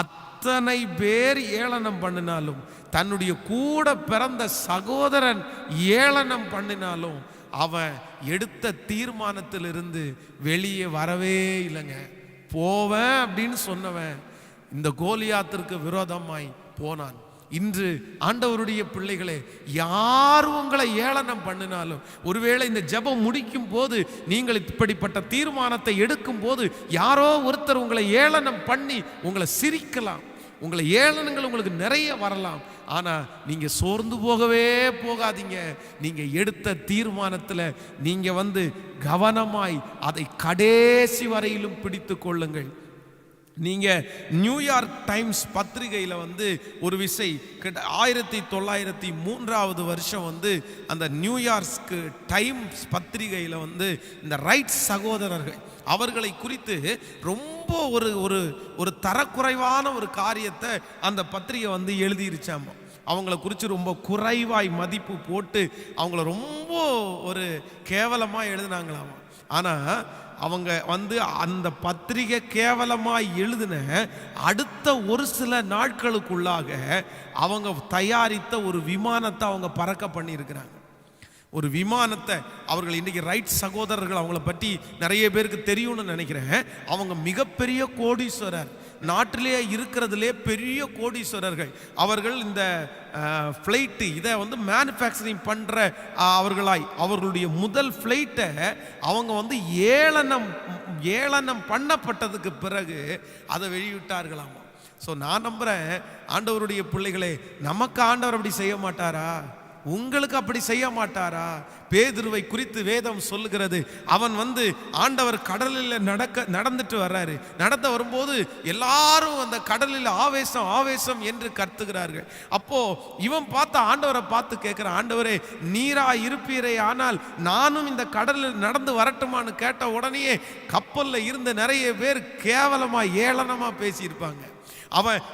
அத்தனை பேர் ஏளனம் பண்ணினாலும், தன்னுடைய கூட பிறந்த சகோதரன் ஏளனம் பண்ணினாலும், அவன் எடுத்த தீர்மானத்திலிருந்து வெளியே வரவே இல்லைங்க. போவேன் அப்படின்னு சொன்னவன் இந்த கோலியாத்திற்கு விரோதமாய் போனான். இன்று ஆண்டவருடைய பிள்ளைகளே, யார் உங்களை ஏளனம் பண்ணினாலும், ஒருவேளை இந்த ஜெபம் முடிக்கும் போது நீங்கள் இப்படிப்பட்ட தீர்மானத்தை எடுக்கும் போது யாரோ ஒருத்தர் உங்களை ஏளனம் பண்ணி உங்களை சிரிக்கலாம், உங்களை ஏளனங்கள் உங்களுக்கு நிறைய வரலாம். ஆனா நீங்க சோர்ந்து போகவே போகாதீங்க. நீங்க எடுத்த தீர்மானத்துல நீங்க கவனமாய் அதை கடைசி வரையிலும் பிடித்து கொள்ளுங்கள். நீங்க நியூயார்க் டைம்ஸ் பத்திரிகையில் ஒரு விசை 1903வது வருஷம் அந்த நியூயார்க் டைம்ஸ் பத்திரிகையில் இந்த ரைட் சகோதரர்கள் அவர்களை குறித்து ரொம்ப ஒரு தரக்குறைவான ஒரு காரியத்தை அந்த பத்திரிகை எழுதிருச்சாமா. அவங்கள குறித்து ரொம்ப குறைவாய் மதிப்பு போட்டு அவங்கள ரொம்ப ஒரு கேவலமாக எழுதினாங்களாமா. ஆனால் அவங்க அந்த பத்திரிகை கேவலமாய் எழுதின அடுத்த ஒரு சில நாட்களுக்குள்ளாக அவங்க தயாரித்த ஒரு விமானத்தை அவங்க பறக்க பண்ணியிருக்கிறாங்க. ஒரு விமானத்தை அவர்கள் இன்றைக்கி ரைட் சகோதரர்கள், அவங்கள பற்றி நிறைய பேருக்கு தெரியும்னு நினைக்கிறேன். அவங்க மிகப்பெரிய கோடீஸ்வரர், நாட்டிலே இருக்கிறதுலே பெரிய கோடீஸ்வரர்கள். அவர்கள் இந்த ஃப்ளைட்டு இதை மேனுஃபேக்சரிங் பண்ணுற அவர்களாய் அவர்களுடைய முதல் ஃப்ளைட்டை அவங்க ஏளனம் பண்ணப்பட்டதுக்கு பிறகு அதை வெளியிட்டார்களாமா. ஸோ நான் நம்புகிறேன் ஆண்டவருடைய பிள்ளைகளே, நமக்கு ஆண்டவர் அப்படி செய்ய மாட்டாரா? உங்களுக்கு அப்படி செய்ய மாட்டாரா? பேதுருவை குறித்து வேதம் சொல்லுகிறது, அவன் ஆண்டவர் கடலில் நடந்துட்டு வர்றாரு. நடந்து வரும்போது எல்லாரும் அந்த கடலில் ஆவேசம் ஆவேசம் என்று கத்துகிறார்கள். அப்போ இவன் பார்த்த ஆண்டவரை பார்த்து கேட்கிறான், ஆண்டவரே நீரா இருப்பீரே, ஆனால் நானும் இந்த கடலில் நடந்து வரட்டுமான்னு கேட்ட உடனே கப்பல்ல இருந்த நிறைய பேர் கேவலமா ஏளனமா பேசியிருப்பாங்க. அவன்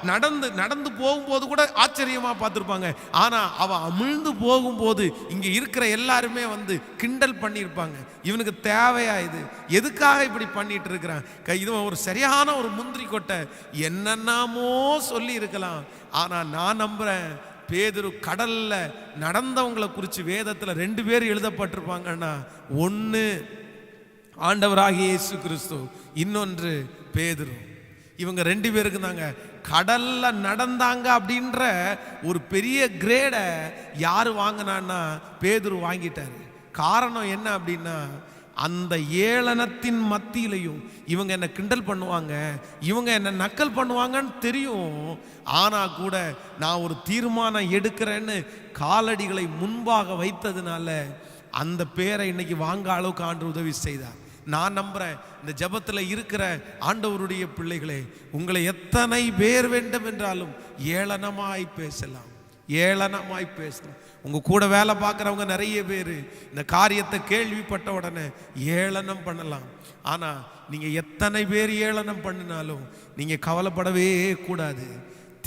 நடந்து போகும்போது கூட ஆச்சரியமா பார்த்துருப்பாங்க. ஆனா அவன் அமிழ்ந்து போகும்போது இங்க இருக்கிற எல்லாருமே வந்து கிண்டல் பண்ணியிருப்பாங்க. இவனுக்கு தேவையா இது, எதுக்காக இப்படி பண்ணிட்டு இருக்கிறான், இது ஒரு சரியான ஒரு முந்திரி கொட்டை, என்னென்னமோ சொல்லி இருக்கலாம். ஆனா நான் நம்புறேன், பேதுரு கடல்ல நடந்தவங்களை குறித்து வேதத்துல 2 பேர் எழுதப்பட்டிருப்பாங்கன்னா, ஒன்னு ஆண்டவராகிய இயேசு கிறிஸ்து, இன்னொன்று பேதுரு. இவங்க 2 பேருக்கு தாங்க கடல்ல நடந்தாங்க அப்படின்ற ஒரு பெரிய கிரேடை யாரு வாங்கினான்னா பேதுரு வாங்கிட்டாரு. காரணம் என்ன அப்படின்னா, அந்த ஏளனத்தின் மத்தியிலையும் இவங்க என்ன கிண்டல் பண்ணுவாங்க, இவங்க என்ன நக்கல் பண்ணுவாங்கன்னு தெரியும். ஆனா கூட நான் ஒரு தீர்மானம் எடுக்கிறேன்னு காலடிகளை முன்பாக வைத்ததுனால அந்த பேரை இன்னைக்கு வாங்க அளவுக்கு ஆண்டு உதவி செய்தார். நான் நம்புறேன், இந்த ஜெபத்தில் இருக்கிற ஆண்டவருடைய பிள்ளைகளே, உங்களை எத்தனை பேர் வேண்டும் என்றாலும் ஏளனமாய் பேசலாம், ஏளனமாய் பேசலாம். உங்க கூட வேலை பார்க்குறவங்க நிறைய பேர் இந்த காரியத்தை கேள்விப்பட்ட உடனே ஏளனம் பண்ணலாம். ஆனா நீங்க எத்தனை பேர் ஏளனம் பண்ணினாலும் நீங்க கவலைப்படவே கூடாது.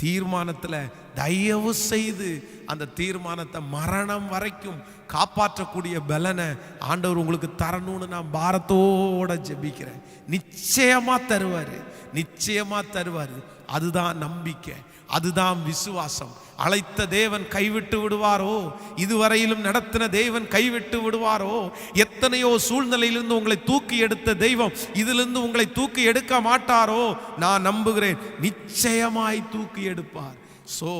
தீர்மானத்தில் தயவு செய்து அந்த தீர்மானத்தை மரணம் வரைக்கும் காப்பாற்றக்கூடிய பலனை ஆண்டவர் உங்களுக்கு தரணும்னு நான் பாரத்தோட ஜெபிக்கிறேன். நிச்சயமா தருவாரு, நிச்சயமா தருவாரு. அதுதான் நம்பிக்கை, அதுதான் விசுவாசம். அழைத்த தேவன் கைவிட்டு விடுவாரோ, இதுவரையிலும் நடத்தின தேவன் கைவிட்டு விடுவாரோ? எத்தனையோ சூழ்நிலையிலிருந்து உங்களை தூக்கி எடுத்த தெய்வம் இதிலிருந்து உங்களை தூக்கி எடுக்க மாட்டாரோ? நான் நம்புகிறேன், நிச்சயமாய் தூக்கி எடுப்பார். சோ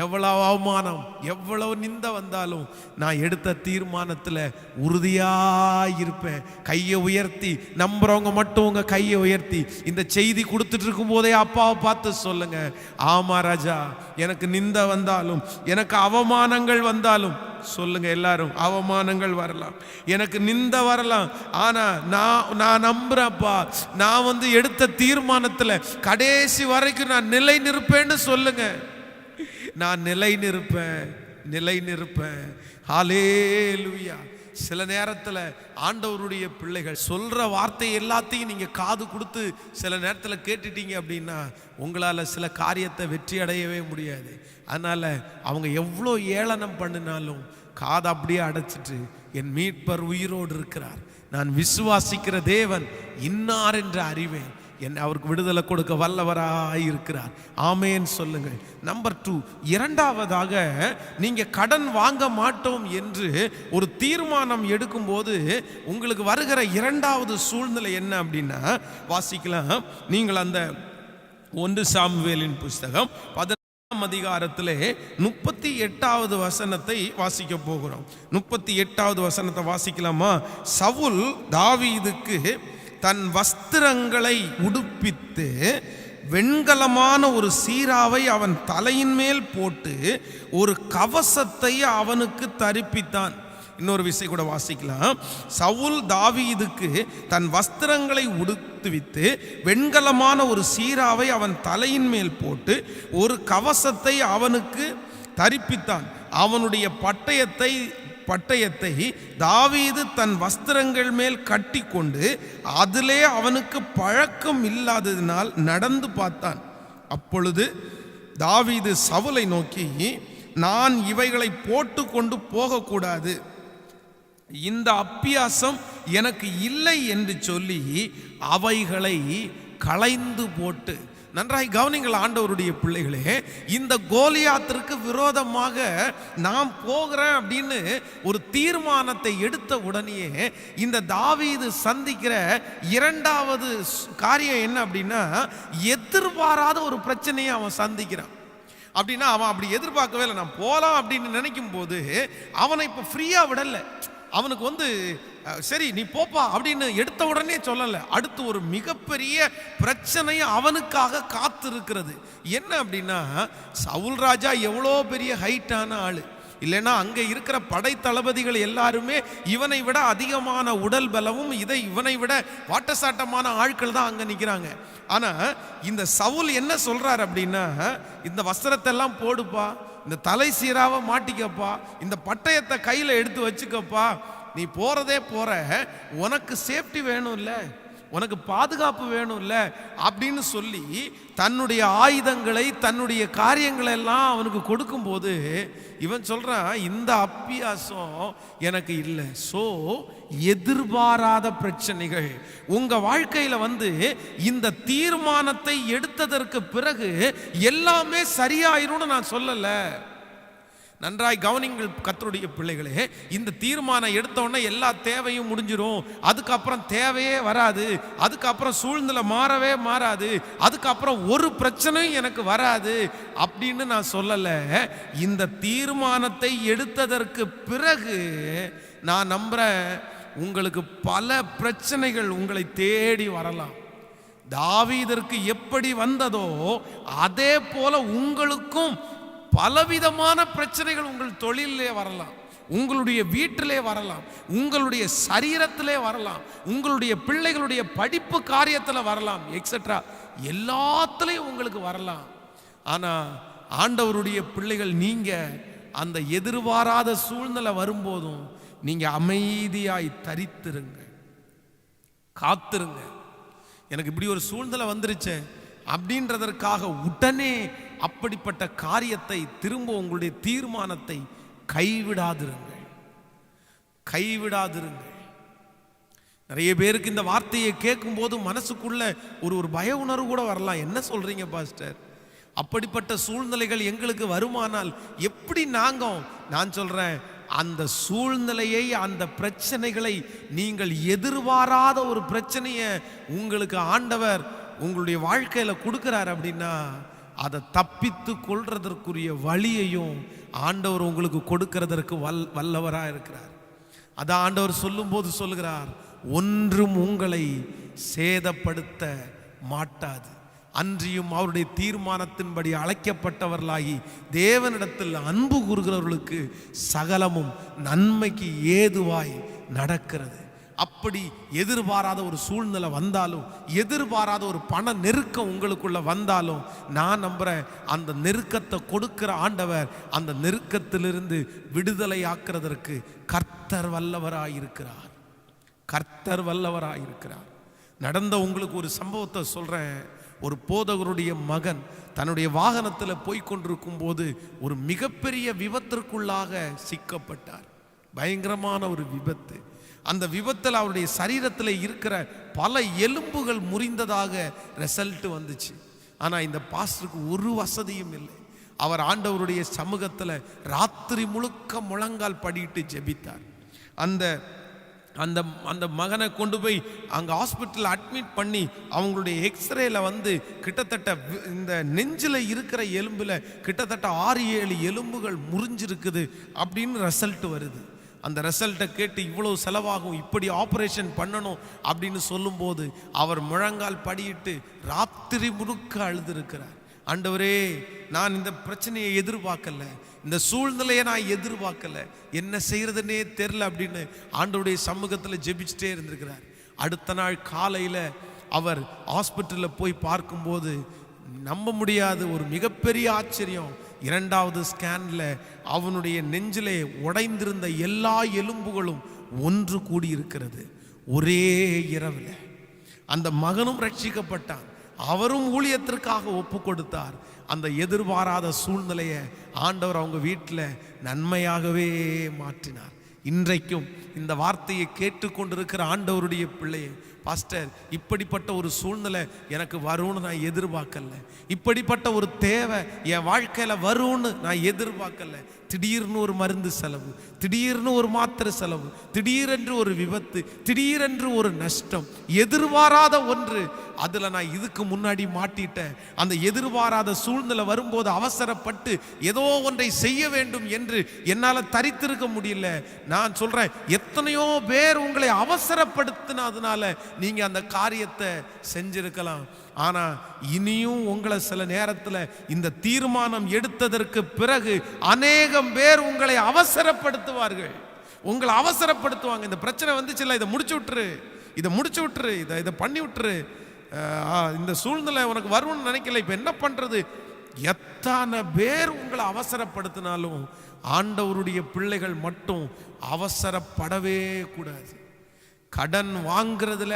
எவ்வளவு அவமானம், எவ்வளவு நிந்த வந்தாலும் நான் எடுத்த தீர்மானத்தில் உறுதியாயிருப்பேன். கையை உயர்த்தி நம்புறவங்க மட்டும் உங்க கையை உயர்த்தி இந்த செய்தி கொடுத்துட்டு இருக்கும் போதே அப்பாவை பார்த்து சொல்லுங்க, ஆமா ராஜா, எனக்கு நிந்த வந்தாலும் எனக்கு அவமானங்கள் வந்தாலும் சொல்லுங்க எல்லாரும், அவமானங்கள் வரலாம், எனக்கு நிந்த வரலாம், ஆனா நான் நம்புறேன்ப்பா, நான் வந்து எடுத்த தீர்மானத்தில் கடைசி வரைக்கும் நான் நிலை நிற்பேன்னு சொல்லுங்க. நான் நிலை நிற்பேன். ஹல்லேலூயா. சில நேரத்தில் ஆண்டவருடைய பிள்ளைகள் சொல்ற வார்த்தை எல்லாத்தையும் நீங்க காது கொடுத்து சில நேரத்தில் கேட்டுட்டீங்க அப்படின்னா உங்களால் சில காரியத்தை வெற்றி அடையவே முடியாது. அதனால அவங்க எவ்வளோ ஏளனம் பண்ணினாலும் காதை அப்படியே அடைச்சிட்டு, என் மீட்பர் உயிரோடு இருக்கிறார், நான் விசுவாசிக்கிற தேவன் இன்னார் என்று அறிவேன், என்ன அவருக்கு விடுதலை கொடுக்க வல்லவராய் இருக்கிறார். ஆமேன் சொல்லுங்கள். நம்பர் 2, இரண்டாவதாக, நீங்க கடன் வாங்க மாட்டோம் என்று ஒரு தீர்மானம் எடுக்கும் போது உங்களுக்கு வருகிற இரண்டாவது சூழ்நிலை என்ன அப்படின்னா, வாசிக்கலாம். நீங்கள் அந்த 1 சாமுவேலின் புஸ்தகம் 10ஆம் அதிகாரத்திலே 38வது வசனத்தை வாசிக்க போகிறோம். 38வது வசனத்தை வாசிக்கலாமா? சவுல் தாவீதுக்கு தன் வஸ்திரங்களை உடுப்பித்து வெண்கலமான ஒரு சீராவை அவன் தலையின் மேல் போட்டு ஒரு கவசத்தை அவனுக்கு தரிப்பித்தான். இன்னொரு விஷயம் கூட வாசிக்கலாம். சவுல் தாவீதுக்கு தன் வஸ்திரங்களை உடுத்துவித்து வெண்கலமான ஒரு சீராவை அவன் தலையின் மேல் போட்டு ஒரு கவசத்தை அவனுக்கு தரிப்பித்தான். அவனுடைய பட்டயத்தை தாவீது தன் வஸ்திரங்கள் மேல் கட்டி கொண்டு அதிலே அவனுக்கு பழக்கம் இல்லாததினால் நடந்து பார்த்தான். அப்பொழுது தாவீது சவுலை நோக்கி, நான் இவைகளை போட்டு கொண்டு போகக்கூடாது, இந்த அப்பியாசம் எனக்கு இல்லை என்று சொல்லி அவைகளை களைந்து போட்டு. நன்றாய் கவனிங்கள் ஆண்டவருடைய பிள்ளைகளே, இந்த கோலியாத்திற்கு விரோதமாக நாம் போகிறேன் அப்படின்னு ஒரு தீர்மானத்தை எடுத்த உடனேயே இந்த தாவீது சந்திக்கிற இரண்டாவது காரியம் என்ன அப்படின்னா, எதிர்பாராத ஒரு பிரச்சனையை அவன் சந்திக்கிறான். அப்படின்னா அவன் அப்படி எதிர்பார்க்கவே இல்லை. நான் போகலாம் அப்படின்னு நினைக்கும் போது அவனை இப்போ ஃப்ரீயா விடலை. அவனுக்கு சரி நீ போப்பா அப்படின்னு எடுத்த உடனே சொல்லலை. அடுத்து ஒரு மிகப்பெரிய பிரச்சனை அவனுக்காக காத்திருக்கிறது. என்ன அப்படின்னா, சவுல் ராஜா எவ்வளோ பெரிய ஹைட்டான ஆளு, இல்லைன்னா அங்கே இருக்கிற படை தளபதிகள் எல்லாருமே இவனை விட அதிகமான உடல் பலமும் இவனை விட வாட்டசாட்டமான ஆட்கள் தான் அங்கே நிற்கிறாங்க. ஆனால் இந்த சவுல் என்ன சொல்றாரு அப்படின்னா, இந்த வஸ்திரத்தை எல்லாம் போடுப்பா, இந்த தலை சீராவை மாட்டிக்கப்பா, இந்த பட்டயத்தை கையில் எடுத்து வச்சுக்கப்பா, நீ போறதே போற, உனக்கு சேஃப்டி வேணும் இல்லை, உனக்கு பாதுகாப்பு வேணும்ல அப்படின்னு சொல்லி தன்னுடைய ஆயுதங்களை தன்னுடைய காரியங்களை எல்லாம் அவனுக்கு கொடுக்கும்போது இவன் சொல்றான், இந்த அப்பியாசம் எனக்கு இல்லை. ஸோ எதிர்பாராத பிரச்சனைகள் உங்க வாழ்க்கையில இந்த தீர்மானத்தை எடுத்ததற்கு பிறகு எல்லாமே சரியாயிரும்னு நான் சொல்லல. நன்றாய் கவனிங்கள் கர்த்தருடைய பிள்ளைகளே. இந்த தீர்மானம் எடுத்த உடனே எல்லா தேவையும் முடிஞ்சிரும், அதுக்கப்புறம் தேவையே வராது, அதுக்கப்புறம் சூழ்நிலை மாறவே மாறாது, அதுக்கப்புறம் ஒரு பிரச்சனையும் எனக்கு வராது அப்படின்னு நான் சொல்லல. இந்த தீர்மானத்தை எடுத்ததற்கு பிறகு நான் நம்புறேன் உங்களுக்கு பல பிரச்சனைகள் உங்களை தேடி வரலாம். தாவீதற்கு எப்படி வந்ததோ அதே போல உங்களுக்கும் பலவிதமான பிரச்சனைகள் உங்கள் தொழிலே வரலாம், உங்களுடைய வீட்டிலே வரலாம், உங்களுடைய சரீரத்திலே வரலாம், உங்களுடைய பிள்ளைகளுடைய படிப்பு காரியத்தில் வரலாம், எக்ஸெட்ரா எல்லாத்துலேயும் உங்களுக்கு வரலாம். ஆனால் ஆண்டவருடைய பிள்ளைகள் நீங்க அந்த எதிர்பாராத சூழ்நிலை வரும்போதும் நீங்க அமைதியாய் தரித்திருங்க, காத்திருங்க. எனக்கு இப்படி ஒரு சூழ்நிலை வந்துருச்சு அப்படின்றதற்காக உடனே அப்படிப்பட்ட காரியத்தை திரும்ப உங்களுடைய தீர்மானத்தை கைவிடாதிருங்கள், கைவிடாதிருங்கள். நிறைய பேருக்கு இந்த வார்த்தையை கேட்கும் போது மனசுக்குள்ள ஒரு பய உணர்வு கூட வரலாம். என்ன சொல்றீங்க பாஸ்டர், அப்படிப்பட்ட சூழ்நிலைகள் எங்களுக்கு வருமானால் எப்படி நான் சொல்றேன், அந்த சூழ்நிலையை அந்த பிரச்சனைகளை நீங்கள் எதிர்பாராத ஒரு பிரச்சனையை உங்களுக்கு ஆண்டவர் உங்களுடைய வாழ்க்கையில கொடுக்கிறார் அப்படின்னா அதை தப்பித்து கொள்றதற்குரிய வழியையும் ஆண்டவர் உங்களுக்கு கொடுக்கிறதற்கு வல்லவராக இருக்கிறார். அதான் ஆண்டவர் சொல்லும் போது சொல்லுகிறார், ஒன்றும் உங்களை சேதப்படுத்த மாட்டாது. அன்றியும் அவருடைய தீர்மானத்தின்படி அழைக்கப்பட்டவர்களாகி தேவனிடத்தில் அன்பு கூறுகிறவர்களுக்கு சகலமும் நன்மைக்கு ஏதுவாய் நடக்கிறது. அப்படி எதிர்பாராத ஒரு சூழ்நிலை வந்தாலும், எதிர்பாராத ஒரு பண நெருக்கம் உங்களுக்குள்ள வந்தாலும் நான் நம்புறேன் அந்த நெருக்கத்தை கொடுக்கிற ஆண்டவர் அந்த நெருக்கத்திலிருந்து விடுதலை ஆக்குறதற்கு கர்த்தர் வல்லவராயிருக்கிறார், கர்த்தர் வல்லவராயிருக்கிறார். நடந்த உங்களுக்கு ஒரு சம்பவத்தை சொல்றேன். ஒரு போதகருடைய மகன் தன்னுடைய வாகனத்தில் போய்கொண்டிருக்கும் போது ஒரு மிகப்பெரிய விபத்திற்குள்ளாக சிக்கப்பட்டார். பயங்கரமான ஒரு விபத்து. அந்த விபத்தில் அவருடைய சரீரத்தில் இருக்கிற பல எலும்புகள் முறிந்ததாக ரிசல்ட் வந்துச்சு. ஆனால் இந்த பாஸ்டருக்கு ஒரு வசதியும் இல்லை. அவர் ஆண்டவருடைய சமூகத்தில் ராத்திரி முழுக்க முழங்கால் படிட்டு ஜெபித்தார். அந்த அந்த அந்த மகனை கொண்டு போய் அங்கே ஹாஸ்பிட்டலில் அட்மிட் பண்ணி அவங்களுடைய எக்ஸ்ரேல கிட்டத்தட்ட இந்த நெஞ்சில் இருக்கிற எலும்பில் கிட்டத்தட்ட 6-7 எலும்புகள் முறிஞ்சிருக்குது அப்படின்னு ரிசல்ட் வருது. அந்த ரிசல்ட்டை கேட்டு இவ்வளவு செலவாகும், இப்படி ஆப்ரேஷன் பண்ணணும் அப்படின்னு சொல்லும்போது அவர் முழங்கால் படியிட்டு ராத்திரி முழுக்க அழுதுருக்கிறார். ஆண்டவரே, நான் இந்த பிரச்சனையை எதிர்பார்க்கல, இந்த சூழ்நிலையை நான் எதிர்பார்க்கல, என்ன செய்யறதுன்னே தெரில அப்படின்னு ஆண்டவருடைய சமூகத்தில் ஜெபிச்சுட்டே இருந்திருக்கிறார். அடுத்த நாள் காலையில் அவர் ஹாஸ்பிட்டலில் போய் பார்க்கும்போது நம்ப முடியாத ஒரு மிகப்பெரிய ஆச்சரியம். 2வது ஸ்கேனில் அவனுடைய நெஞ்சிலே உடைந்திருந்த எல்லா எலும்புகளும் ஒன்று கூடி இருக்கிறது. ஒரே இரவில் அந்த மகனும் ரட்சிக்கப்பட்டான், அவரும் ஊழியத்திற்காக ஒப்பு கொடுத்தார். அந்த எதிர்பாராத சூழ்நிலையை ஆண்டவர் அவங்க வீட்டில் நன்மையாகவே மாற்றினார். இன்றைக்கும் இந்த வார்த்தையை கேட்டுக்கொண்டிருக்கிற ஆண்டவருடைய பிள்ளையை, பாஸ்டர், இப்படிப்பட்ட ஒரு சூழ்நிலை எனக்கு வரும்னு நான் எதிர்பார்க்கல, இப்படிப்பட்ட ஒரு தேவை என் வாழ்க்கையில் வரும்னு நான் எதிர்பார்க்கல, திடீர்னு ஒரு மருந்து செலவு, திடீர்னு ஒரு மாத்திரை செலவு, திடீரென்று ஒரு விபத்து, திடீரென்று ஒரு நஷ்டம், எதிர்பாராத ஒன்று, அதில் நான் இதுக்கு முன்னாடி மாட்டிட்டேன். அந்த எதிர்பாராத சூழ்நிலை வரும்போது அவசரப்பட்டு ஏதோ ஒன்றை செய்ய வேண்டும் என்று என்னால் தரித்திருக்க முடியல. நான் சொல்றேன், எத்தனையோ பேர் உங்களை அவசரப்படுத்தினதுனால நீங்க அந்த காரியத்தை செஞ்சிருக்கலாம். ஆனா இனியும் உங்களை சில நேரத்தில் இந்த தீர்மானம் எடுத்ததற்கு பிறகு அநேகம் பேர் உங்களை அவசரப்படுத்துவார்கள், உங்களை அவசரப்படுத்துவாங்க. இந்த பிரச்சனை வந்துச்சுல்ல, இதை முடிச்சு விட்டுரு, இதை முடிச்சு விட்டுரு, இதை பண்ணி விட்டுரு, இந்த சூழ்நிலை உனக்கு வரும்னு நினைக்கல, இப்ப என்ன பண்றது? எத்தனை பேர் உங்களை அவசரப்படுத்தினாலும் ஆண்டவருடைய பிள்ளைகள் மட்டும் அவசரப்படவே கூடாது. கடன் வாங்குறதுல,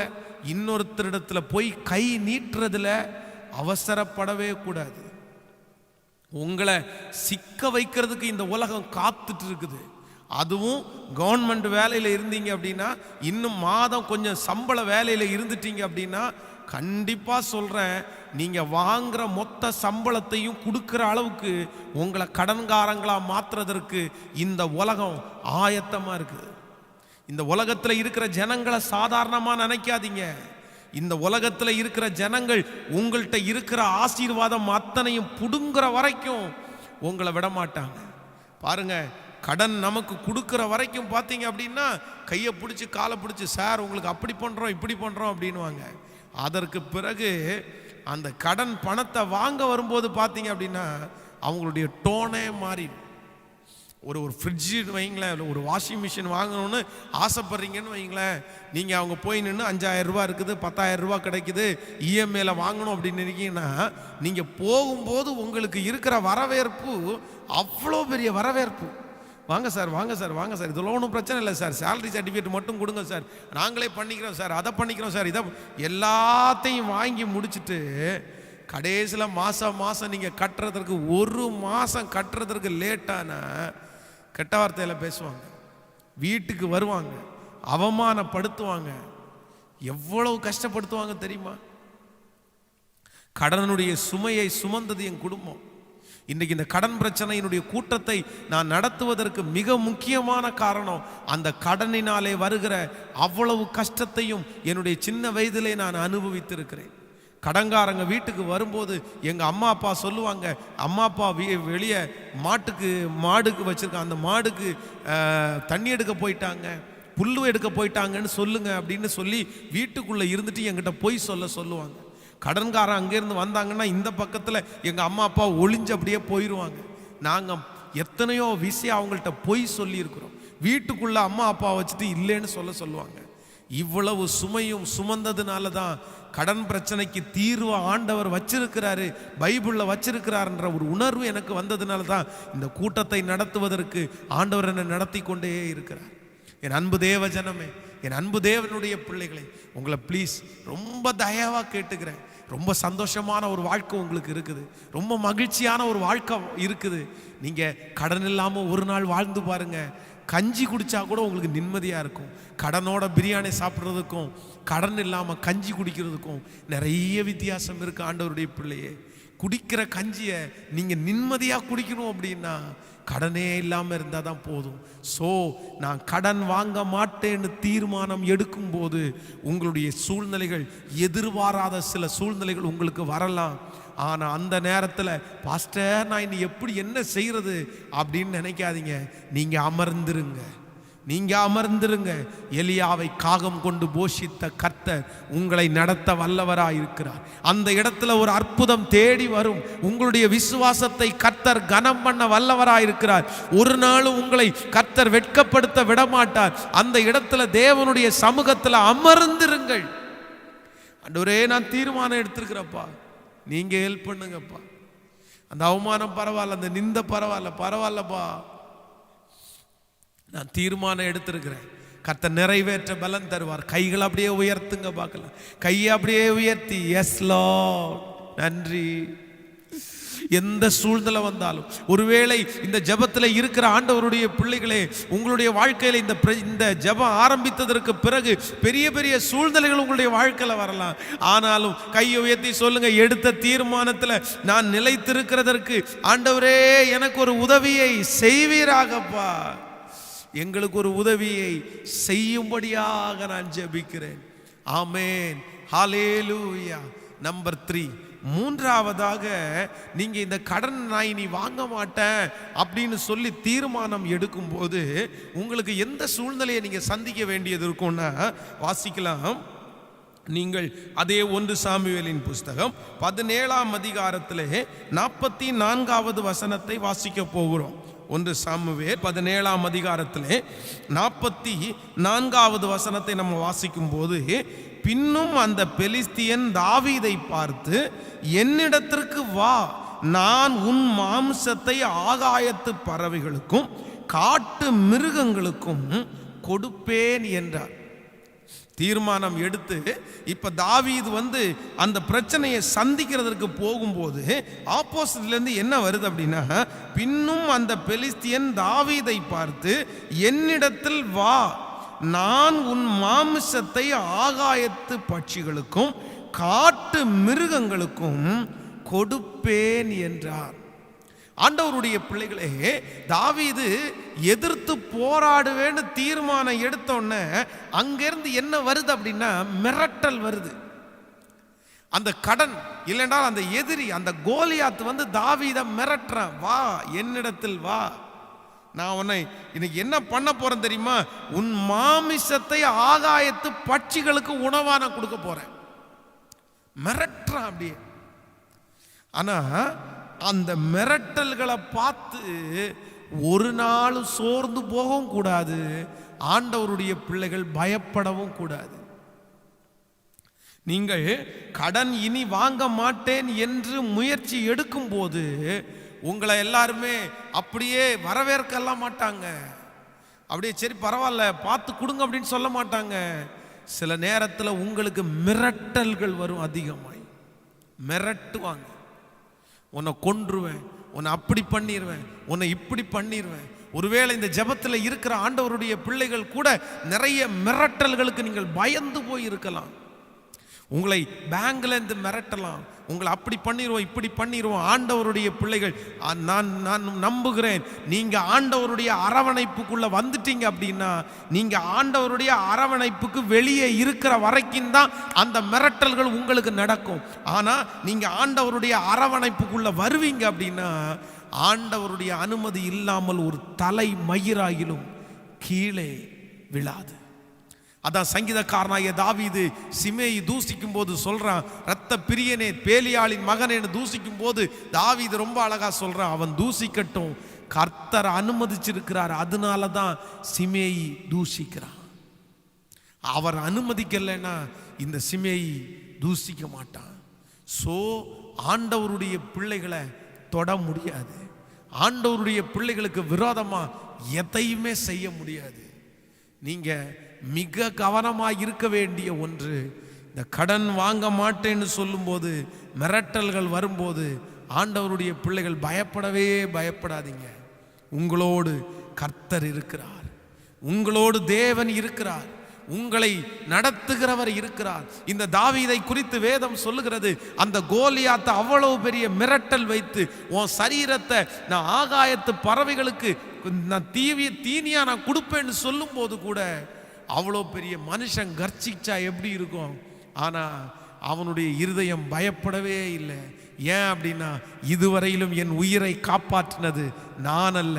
இன்னொருத்தரிடத்துல போய் கை நீட்டுறதுல அவசரப்படவே கூடாது. உங்களை சிக்க வைக்கிறதுக்கு இந்த உலகம் காத்துட்டு இருக்குது. அதுவும் கவர்மெண்ட் வேலையில் இருந்தீங்க அப்படின்னா, இன்னும் மாதம் கொஞ்சம் சம்பள வேலையில் இருந்துட்டீங்க அப்படின்னா, கண்டிப்பாக சொல்கிறேன், நீங்கள் வாங்குற மொத்த சம்பளத்தையும் கொடுக்குற அளவுக்கு உங்களை கடன்காரங்களாக மாற்றுறதற்கு இந்த உலகம் ஆயத்தமாக இருக்குது. இந்த உலகத்தில் இருக்கிற ஜனங்களை சாதாரணமாக நினைக்காதீங்க. இந்த உலகத்தில் இருக்கிற ஜனங்கள் உங்கள்கிட்ட இருக்கிற ஆசீர்வாதம் அத்தனையும் புடுங்குற வரைக்கும் உங்களை விட மாட்டாங்க. பாருங்க, கடன் நமக்கு கொடுக்குற வரைக்கும் பார்த்தீங்க அப்படின்னா கையை பிடிச்சி காலை பிடிச்சி, சார் உங்களுக்கு அப்படி பண்ணுறோம் இப்படி பண்ணுறோம் அப்படின்வாங்க. அதற்கு பிறகு அந்த கடன் பணத்தை வாங்க வரும்போது பார்த்தீங்க அப்படின்னா அவங்களுடைய டோனே மாறி. ஒரு ஃப்ரிட்ஜு வைங்களேன், ஒரு வாஷிங் மிஷின் வாங்கணும்னு ஆசைப்படுறீங்கன்னு வைங்களேன், நீங்கள் அவங்க போய் நின்று 5000 ரூபா இருக்குது, 10,000 ரூபா கிடைக்குது, இஎம்ஐல வாங்கணும் அப்படின்னு இருக்கீங்கன்னா, நீங்கள் போகும்போது உங்களுக்கு இருக்கிற வரவேற்பு அவ்வளோ பெரிய வரவேற்பு. வாங்க சார் வாங்க சார் வாங்க சார், இதெல்லாம் ஒன்றும் பிரச்சனை இல்லை சார், சேலரி சர்டிஃபிகேட் மட்டும் கொடுங்க சார், நாங்களே பண்ணிக்கிறோம் சார், அதை பண்ணிக்கிறோம் சார், இதை எல்லாத்தையும் வாங்கி முடிச்சுட்டு கடைசியில் மாதம் நீங்கள் கட்டுறதுக்கு 1 மாதம் கட்டுறதுக்கு லேட்டானா கெட்ட வார்த்தையில் பேசுவாங்க, வீட்டுக்கு வருவாங்க, அவமானப்படுத்துவாங்க, எவ்வளவு கஷ்டப்படுத்துவாங்க தெரியுமா? கடனுடைய சுமையை சுமந்தது என் குடும்பம். இன்றைக்கு இந்த கடன் பிரச்சனையினுடைய கூட்டத்தை நான் நடத்துவதற்கு மிக முக்கியமான காரணம், அந்த கடனினாலே வருகிற அவ்வளவு கஷ்டத்தையும் என்னுடைய சின்ன வயதிலே நான் அனுபவித்திருக்கிறேன். கடன்காரங்க வீட்டுக்கு வரும்போது எங்கள் அம்மா அப்பா சொல்லுவாங்க, அம்மா அப்பா வெளியே மாடுக்கு வச்சுருக்காங்க, அந்த மாடுக்கு தண்ணி எடுக்க போயிட்டாங்க, புல்லு எடுக்க போயிட்டாங்கன்னு சொல்லுங்க அப்படின்னு சொல்லி வீட்டுக்குள்ளே இருந்துட்டு என்கிட்ட பொய் சொல்லுவாங்க. கடன்காரன் அங்கேருந்து வந்தாங்கன்னா இந்த பக்கத்தில் எங்கள் அம்மா அப்பா ஒளிஞ்சு அப்படியே போயிடுவாங்க. நாங்கள் எத்தனையோ விஷயம் அவங்கள்ட்ட பொய் சொல்லியிருக்கிறோம். வீட்டுக்குள்ளே அம்மா அப்பா வச்சுட்டு இல்லைன்னு சொல்லுவாங்க. இவ்வளவு சுமையும் சுமந்ததுனால தான் கடன் பிரச்சனைக்கு தீர்வு ஆண்டவர் வச்சிருக்கிறாரு, பைபிளில் வச்சிருக்கிறாருன்ற ஒரு உணர்வு எனக்கு வந்ததுனால தான் இந்த கூட்டத்தை நடத்துவதற்கு ஆண்டவர் என்னை நடத்தி கொண்டே இருக்கிறார். என் அன்பு தேவ ஜனமே, என் அன்பு தேவனுடைய பிள்ளைகளை, உங்களை ப்ளீஸ் ரொம்ப தயவாக கேட்டுக்கிறேன். ரொம்ப சந்தோஷமான ஒரு வாழ்க்கை உங்களுக்கு இருக்குது, ரொம்ப மகிழ்ச்சியான ஒரு வாழ்க்கை இருக்குது. நீங்கள் கடன் இல்லாமல் ஒரு நாள் வாழ்ந்து பாருங்க, கஞ்சி குடித்தா கூட உங்களுக்கு நிம்மதியாக இருக்கும். கடனோட பிரியாணி சாப்பிட்றதுக்கும் கடன் இல்லாமல் கஞ்சி குடிக்கிறதுக்கும் நிறைய வித்தியாசம் இருக்குது. ஆண்டவருடைய பிள்ளையே, குடிக்கிற கஞ்சியை நீங்கள் நிம்மதியாக குடிக்கணும் அப்படின்னா கடனே இல்லாமல் இருந்தால் தான் போதும். நான் கடன் வாங்க மாட்டேன்னு தீர்மானம் எடுக்கும்போது உங்களுடைய சூழ்நிலைகள், எதிர்பாராத சில சூழ்நிலைகள் உங்களுக்கு வரலாம். ஆனால் அந்த நேரத்தில் பாஸ்டர் நான் இனி எப்படி என்ன செய்கிறது அப்படின்னு நினைக்காதீங்க. நீங்கள் அமர்ந்திருங்க. எலியாவை காகம் கொண்டு போஷித்த கர்த்தர் உங்களை நடத்த வல்லவராய் இருக்கிறார். அந்த இடத்துல ஒரு அற்புதம் தேடி வரும். உங்களுடைய விசுவாசத்தை கர்த்தர் கனம் பண்ண வல்லவராய் இருக்கிறார். ஒரு நாளும் உங்களை கர்த்தர் வெட்கப்படுத்த விடமாட்டார். அந்த இடத்துல தேவனுடைய சமூகத்தில் அமர்ந்திருங்கள். ஆண்டவரே, நான் தீர்மானம் எடுத்திருக்கிறப்பா, நீங்க ஹெல்ப் பண்ணுங்கப்பா. அந்த அவமானம் பரவாயில்ல, அந்த நிந்த பரவாயில்லப்பா, நான் தீர்மானம் எடுத்திருக்கிறேன். கர்த்தர் நிறைவேற்ற பலன் தருவார். கைகள் அப்படியே உயர்த்துங்க பார்க்கலாம். கையை அப்படியே உயர்த்தி, எஸ் லார்ட், நன்றி. எந்த சூழ்நிலை வந்தாலும், ஒருவேளை இந்த ஜெபத்தில் இருக்கிற ஆண்டவருடைய பிள்ளைகளே, உங்களுடைய வாழ்க்கையில் இந்த ஜெபம் ஆரம்பித்ததற்கு பிறகு பெரிய பெரிய சூழ்நிலைகள் உங்களுடைய வாழ்க்கையில் வரலாம். ஆனாலும் கையை உயர்த்தி சொல்லுங்க, எடுத்த தீர்மானத்தில் நான் நிலைத்திருக்கிறதற்கு ஆண்டவரே எனக்கு ஒரு உதவியை செய்வீராகப்பா. எங்களுக்கு ஒரு உதவியை செய்யும்படியாக நான் ஜெபிக்கிறேன். ஆமென், ஹல்லேலூயா. நம்பர் 3, மூன்றாவதாக, நீங்க இந்த கடன் நான் இனி வாங்க மாட்டேன் அப்படின்னு சொல்லி தீர்மானம் எடுக்கும்போது உங்களுக்கு எந்த சூழ்நிலையை நீங்க சந்திக்க வேண்டியது இருக்கும்னா, வாசிக்கலாம். நீங்கள் அதே 1 சாமுவேலின் புஸ்தகம் 17ஆம் அதிகாரத்திலே 44வது வசனத்தை வாசிக்க போகிறோம். 1 சாமுவேல் 17ஆம் அதிகாரத்திலே 44வது வசனத்தை நம்ம வாசிக்கும் போது, பின்னும் அந்த பெலிஸ்தியன் தாவீதை பார்த்து, என்னிடத்திற்கு வா, நான் உன் மாம்சத்தை ஆகாயத்து பறவைகளுக்கும் காட்டு மிருகங்களுக்கும் கொடுப்பேன் என்றார். தீர்மானம் எடுத்து இப்ப தாவீது அந்த பிரச்சனையை சந்திக்கிறதுக்கு போகும்போது ஆப்போசிட்ல இருந்து என்ன வருது அப்படின்னா, பின்னும் அந்த பெலிஸ்தியன் தாவீதை பார்த்து, என்னிடத்தில் வா, நான் உன் மாமிசத்தை ஆகாயத்து பட்சிகளுக்கும் காட்டு மிருகங்களுக்கும் கொடுப்பேன் என்றார். ஆண்டவருடைய பிள்ளைகளே, தாவீது எதிர்த்து போராடுவேன்னு தீர்மானம் எடுத்தோன்னே அங்கிருந்து என்ன வருது அப்படின்னா, மிரட்டல் வருது. அந்த கடன் இல்லைன்றால் அந்த எதிரி, அந்த கோலியாத் தாவீதை மிரட்டுறான். வா, என்னிடத்தில் வா, நான் உன்னை இன்னைக்கு என்ன பண்ண போறேன் தெரியுமா, உன் மாமிசத்தை ஆகாயத்து பட்சிகளுக்கு உணவா நான் கொடுக்க போறேன். மிரட்டுறான் அப்படியே. ஆனா அந்த மிரட்டல்களை பார்த்து ஒரு நாள் சோர்ந்து போகவும் கூடாது, ஆண்டவருடைய பிள்ளைகள் பயப்படவும் கூடாது. நீங்கள் கடன் இனி வாங்க மாட்டேன் என்று முயற்சி எடுக்கும் போது உங்களை எல்லாருமே அப்படியே வரவேற்கலாம் மாட்டாங்க. அப்படியே சரி பரவாயில்ல பார்த்து கொடுங்க அப்படின்னு சொல்ல மாட்டாங்க. சில நேரத்தில் உங்களுக்கு மிரட்டல்கள் வரும், அதிகமாய் மிரட்டுவாங்க. உன்னை கொன்றுவேன், உன்னை அப்படி பண்ணிடுவேன், உன்னை இப்படி பண்ணிடுவேன். ஒருவேளை இந்த ஜெபத்தில் இருக்கிற ஆண்டவருடைய பிள்ளைகள் கூட நிறைய மிரட்டல்களுக்கு நீங்கள் பயந்து போய் இருக்கலாம். உங்களை பேங்க்ல இருந்து மிரட்டலாம், உங்களை அப்படி பண்ணிடுவோம் இப்படி பண்ணிடுவோம். ஆண்டவருடைய பிள்ளைகள், நான் நம்புகிறேன், நீங்க ஆண்டவருடைய அரவணைப்புக்குள்ள வந்துட்டீங்க அப்படின்னா, நீங்க ஆண்டவருடைய அரவணைப்புக்கு வெளியே இருக்கிற வரைக்கும் தான் அந்த மிரட்டல்கள் உங்களுக்கு நடக்கும். ஆனா நீங்க ஆண்டவருடைய அரவணைப்புக்குள்ள வருவீங்க அப்படின்னா, ஆண்டவருடைய அனுமதி இல்லாமல் ஒரு தலை மயிராயிலும் கீழே விழாது. அதான் சங்கீதக்காரனாகிய தாவீது சிமேயி தூசிக்கும் போது சொல்றான், இரத்த பிரியனே, பேலியாளின் மகனேன்னு தூசிக்கும் போது தாவீது ரொம்ப அழகா சொல்றான், அவன் தூசிக்கட்டும், கர்த்தர் அனுமதிச்சிருக்கிறார், அதனால தான் சிமேயி தூசிக்கிறான். அவர் அனுமதிக்கலைன்னா இந்த சிமேயி தூசிக்க மாட்டான். சோ ஆண்டவருடைய பிள்ளைகளை தொட முடியாது, ஆண்டவருடைய பிள்ளைகளுக்கு விரோதமா எதையுமே செய்ய முடியாது. நீங்க மிக கவனமாக இருக்க வேண்டிய ஒன்று, இந்த கடன் வாங்க மாட்டேன்னு சொல்லும்போது, மிரட்டல்கள் வரும்போது, ஆண்டவருடைய பிள்ளைகள் பயப்படவே பயப்படாதீங்க. உங்களோடு கர்த்தர் இருக்கிறார், உங்களோடு தேவன் இருக்கிறார், உங்களை நடத்துகிறவர் இருக்கிறார். இந்த தாவீதை குறித்து வேதம் சொல்லுகிறது, அந்த கோலியாத்தை அவ்வளவு பெரிய மிரட்டல் வைத்து, உன் சரீரத்தை நான் ஆகாயத்து பறவைகளுக்கு நான் தீனியா நான் கொடுப்பேன்னு சொல்லும் போது கூட அவ்வளோ பெரிய மனுஷன் கர்ச்சிச்சா எப்படி இருக்கும்? ஆனா அவனுடைய இருதயம் பயப்படவே இல்லை. ஏன் அப்படின்னா, இதுவரையிலும் என் உயிரை காப்பாற்றினது நான் அல்ல,